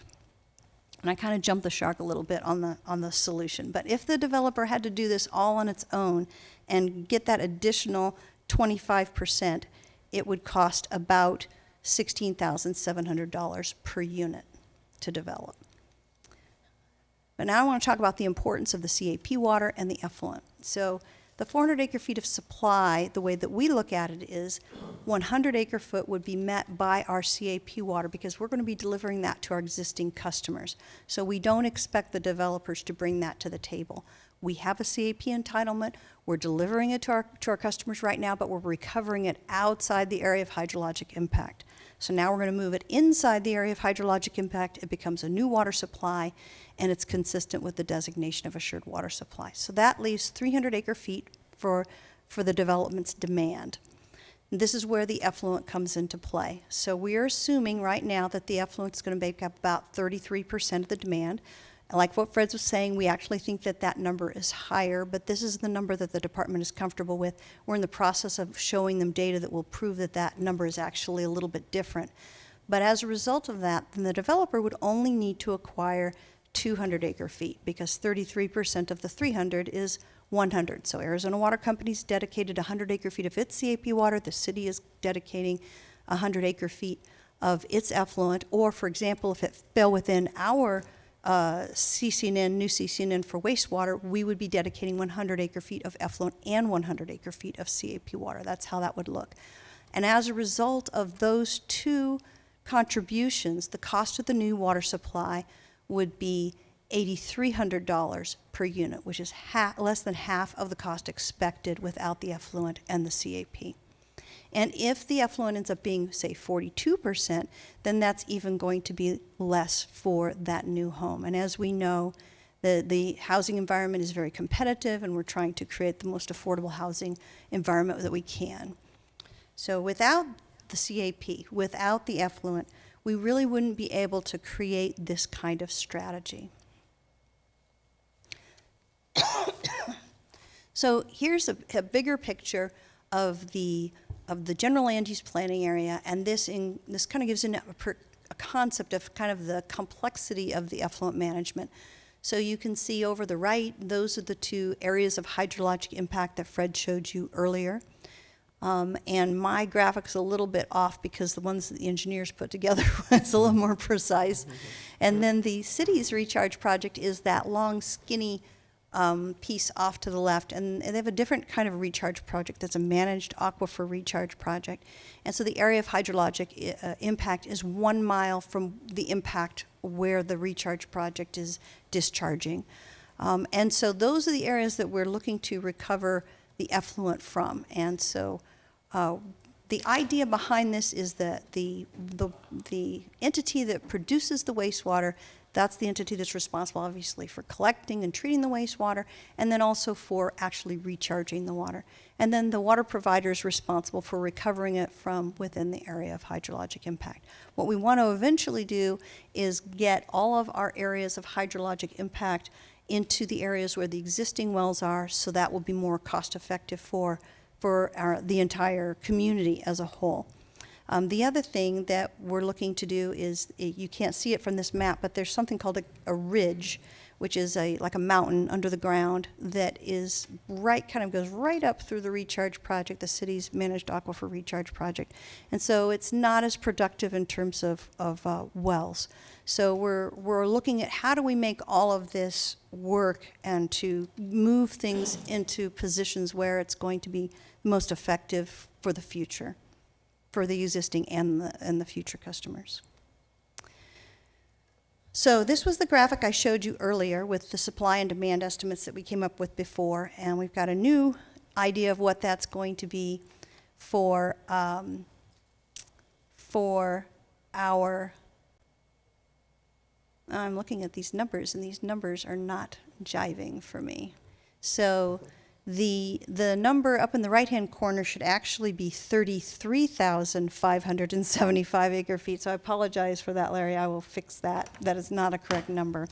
And I kind of jumped the shark a little bit on the solution. But if the developer had to do this all on its own and get that additional 25%, it would cost about $16,700 per unit to develop. But now I want to talk about the importance of the CAP water and the effluent. So the 400 acre feet of supply, the way that we look at it is 100 acre foot would be met by our CAP water because we're going to be delivering that to our existing customers. So we don't expect the developers to bring that to the table. We have a CAP entitlement. We're delivering it to our customers right now, but we're recovering it outside the area of hydrologic impact. So now we're going to move it inside the area of hydrologic impact. It becomes a new water supply, and it's consistent with the designation of assured water supply. So that leaves 300 acre feet for the development's demand. This is where the effluent comes into play. So we are assuming right now that the effluent is going to make up about 33% of the demand. Like what Fred was saying, we actually think that that number is higher, but this is the number that the department is comfortable with. We're in the process of showing them data that will prove that that number is actually a little bit different. But as a result of that, then the developer would only need to acquire 200 acre feet, because 33% of the 300 is 100. So Arizona Water Company's dedicated 100 acre feet of its CAP water. The city is dedicating 100 acre feet of its effluent. Or, for example, if it fell within our CCNN, new CCNN for wastewater, we would be dedicating 100 acre feet of effluent and 100 acre feet of CAP water. That's how that would look. And as a result of those two contributions, the cost of the new water supply would be $8,300 per unit, which is less than half of the cost expected without the effluent and the CAP. And if the effluent ends up being, say, 42%, then that's even going to be less for that new home. And as we know, the housing environment is very competitive, and we're trying to create the most affordable housing environment that we can. So without the CAP, without the effluent, we really wouldn't be able to create this kind of strategy. So here's a bigger picture of the general land use planning area, and this kind of gives a concept of kind of the complexity of the effluent management. So you can see over the right, those are the two areas of hydrologic impact that Fred showed you earlier. And my graphic's a little bit off because the ones that the engineers put together was a little more precise. And then the city's recharge project is that long, skinny piece off to the left, and they have a different kind of recharge project that's a managed aquifer recharge project. And so the area of hydrologic impact is 1 mile from the impact where the recharge project is discharging. And so those are the areas that we're looking to recover the effluent from. And so the idea behind this is that the entity that produces the wastewater, that's the entity that's responsible, obviously, for collecting and treating the wastewater, and then also for actually recharging the water. And then the water provider is responsible for recovering it from within the area of hydrologic impact. What we want to eventually do is get all of our areas of hydrologic impact into the areas where the existing wells are, so that will be more cost-effective for the entire community as a whole. The other thing that we're looking to do is, you can't see it from this map, but there's something called a ridge, which is like a mountain under the ground that is kind of goes right up through the recharge project, the city's managed aquifer recharge project. And so it's not as productive in terms of wells. So we're looking at how do we make all of this work and to move things into positions where it's going to be most effective for the future, for the existing and the future customers. So this was the graphic I showed you earlier with the supply and demand estimates that we came up with before, and we've got a new idea of what that's going to be for our, I'm looking at these numbers, and these numbers are not jiving for me. So the number up in the right-hand corner should actually be 33,575 acre feet. So I apologize for that, Larry. I will fix that. That is not a correct number.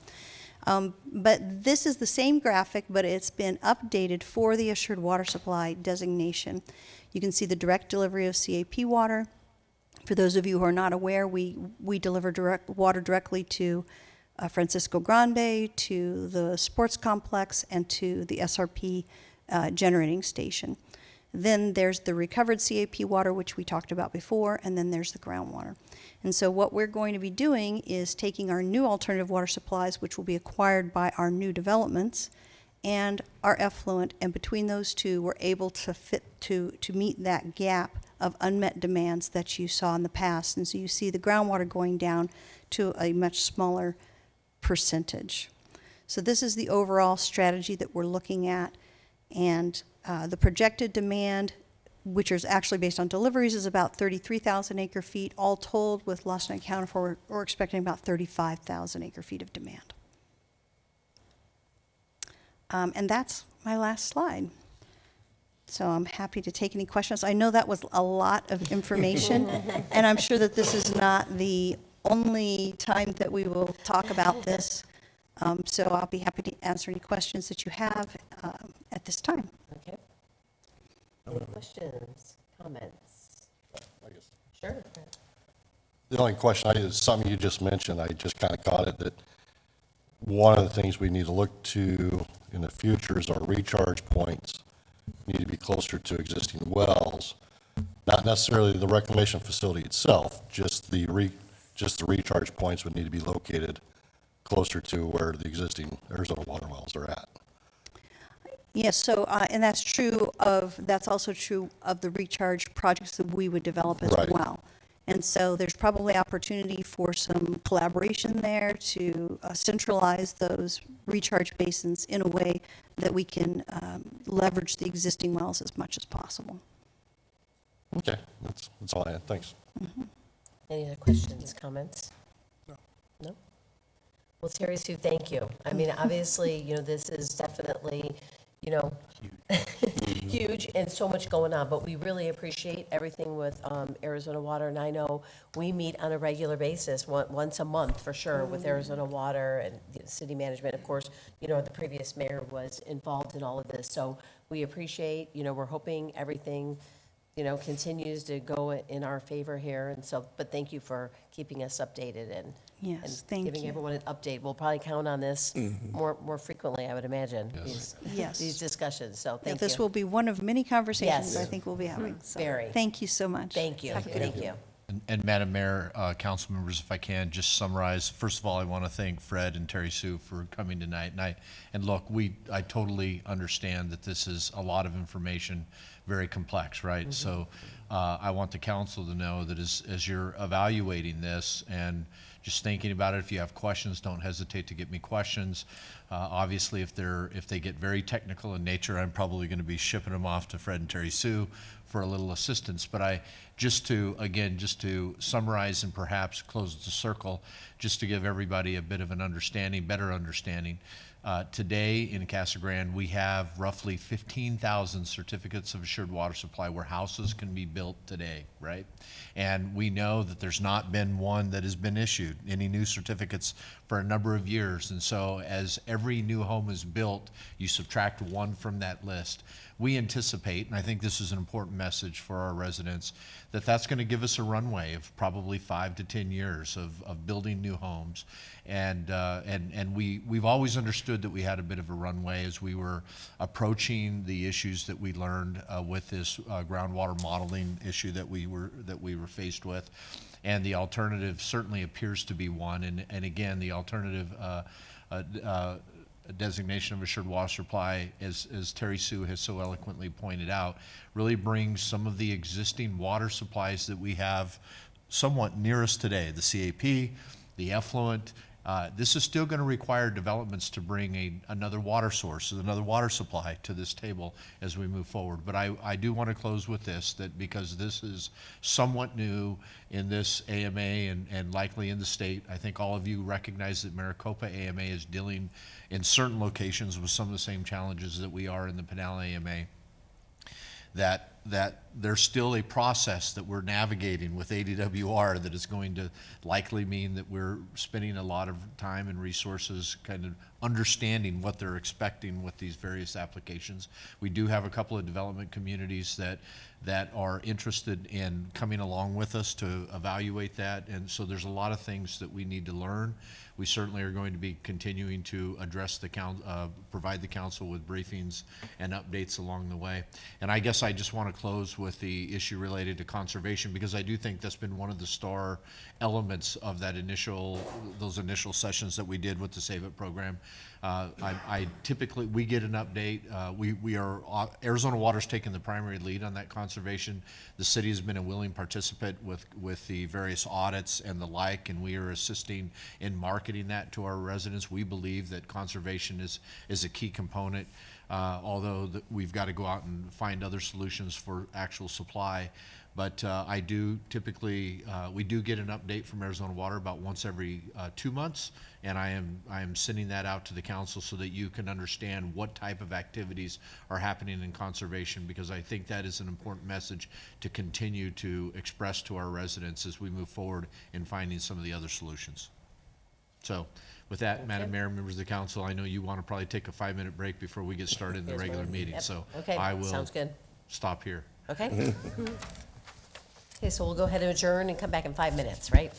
But this is the same graphic, but it's been updated for the assured water supply designation. You can see the direct delivery of CAP water. For those of you who are not aware, we deliver water directly to Francisco Grande, to the sports complex, and to the SRP generating station. Then there's the recovered CAP water, which we talked about before, and then there's the groundwater. And so what we're going to be doing is taking our new alternative water supplies, which will be acquired by our new developments, and our effluent, and between those two, we're able to meet that gap of unmet demands that you saw in the past. And so you see the groundwater going down to a much smaller percentage. So this is the overall strategy that we're looking at. And the projected demand, which is actually based on deliveries, is about 33,000 acre feet. All told, with lost and accounted for, we're expecting about 35,000 acre feet of demand. And that's my last slide. So I'm happy to take any questions. I know that was a lot of information, and I'm sure that this is not the only time that we will talk about this. So I'll be happy to answer any questions that you have at this time. Okay. Any questions, comments? Sure. The only question is something you just mentioned. I just kind of caught it, that one of the things we need to look to in the future is our recharge points need to be closer to existing wells, not necessarily the reclamation facility itself, just the recharge points would need to be located closer to where the existing Arizona water wells are at. Yes, so, and that's also true of the recharge projects that we would develop as Right. well. And so there's probably opportunity for some collaboration there to centralize those recharge basins in a way that we can leverage the existing wells as much as possible. Okay, that's all I had. Thanks. Any other questions, comments? No? Well, Terry Sue, thank you. I mean, obviously, you know, this is definitely, you know, huge and so much going on, but we really appreciate everything with Arizona Water. And I know we meet on a regular basis, once a month for sure, with Arizona Water and the city management. Of course, you know, the previous mayor was involved in all of this. So we appreciate, you know, we're hoping everything, you know, continues to go in our favor here. And so, but thank you for keeping us updated and Yes, thank giving you. everyone an update. We'll probably count on this more frequently, I would imagine, Yes. these discussions. So Yeah, thank this you. will be one of many conversations Yes. I think we'll be having. So Very. Thank you so much. Thank you. Have a good Thank evening. you. And Madam Mayor, council members, if I can, just summarize. First of all, I want to thank Fred and Terry Sue for coming tonight. And look, I totally understand that this is a lot of information, very complex, right? So I want the council to know that as you're evaluating this and just thinking about it, if you have questions, don't hesitate to give me questions. Obviously, if they get very technical in nature, I'm probably going to be shipping them off to Fred and Terry Sue for a little assistance. But just to summarize and perhaps close the circle, just to give everybody a bit of an understanding, better understanding. Today in Casa Grande, we have roughly 15,000 certificates of assured water supply where houses can be built today, right? And we know that there's not been one that has been issued, any new certificates for a number of years. And so as every new home is built, you subtract one from that list. We anticipate, and I think this is an important message for our residents, that that's going to give us a runway of probably 5 to 10 years of building new homes. And we've always understood that we had a bit of a runway as we were approaching the issues that we learned with this groundwater modeling issue that we were faced with. And the alternative certainly appears to be one. And again, the alternative designation of assured water supply, as Terry Sue has so eloquently pointed out, really brings some of the existing water supplies that we have somewhat near us today, the CAP, the effluent. This is still going to require developments to bring another water source, another water supply to this table as we move forward. But I do want to close with this, that because this is somewhat new in this AMA and likely in the state, I think all of you recognize that Maricopa AMA is dealing in certain locations with some of the same challenges that we are in the Pinal AMA. That there's still a process that we're navigating with ADWR that is going to likely mean that we're spending a lot of time and resources kind of understanding what they're expecting with these various applications. We do have a couple of development communities that are interested in coming along with us to evaluate that, and so there's a lot of things that we need to learn. We certainly are going to be continuing to address provide the council with briefings and updates along the way. And I guess I just want to close with the issue related to conservation, because I do think that's been one of the star elements of those initial sessions that we did with the Save It program. I typically, we get an update. Arizona Water's taken the primary lead on that conservation. The city has been a willing participant with the various audits and the like, and we are assisting in marketing that to our residents. We believe that conservation is a key component. although we've got to go out and find other solutions for actual supply. But I do typically, we do get an update from Arizona Water about once every 2 months, and I am sending that out to the council so that you can understand what type of activities are happening in conservation, because I think that is an important message to continue to express to our residents as we move forward in finding some of the other solutions. So with that, Madam Mayor, members of the council, I know you want to probably take a 5-minute break before we get started in the Here's regular one. meeting, Yep. so Okay, I will sounds good. stop here. Okay? Okay, so we'll go ahead and adjourn and come back in 5 minutes, right?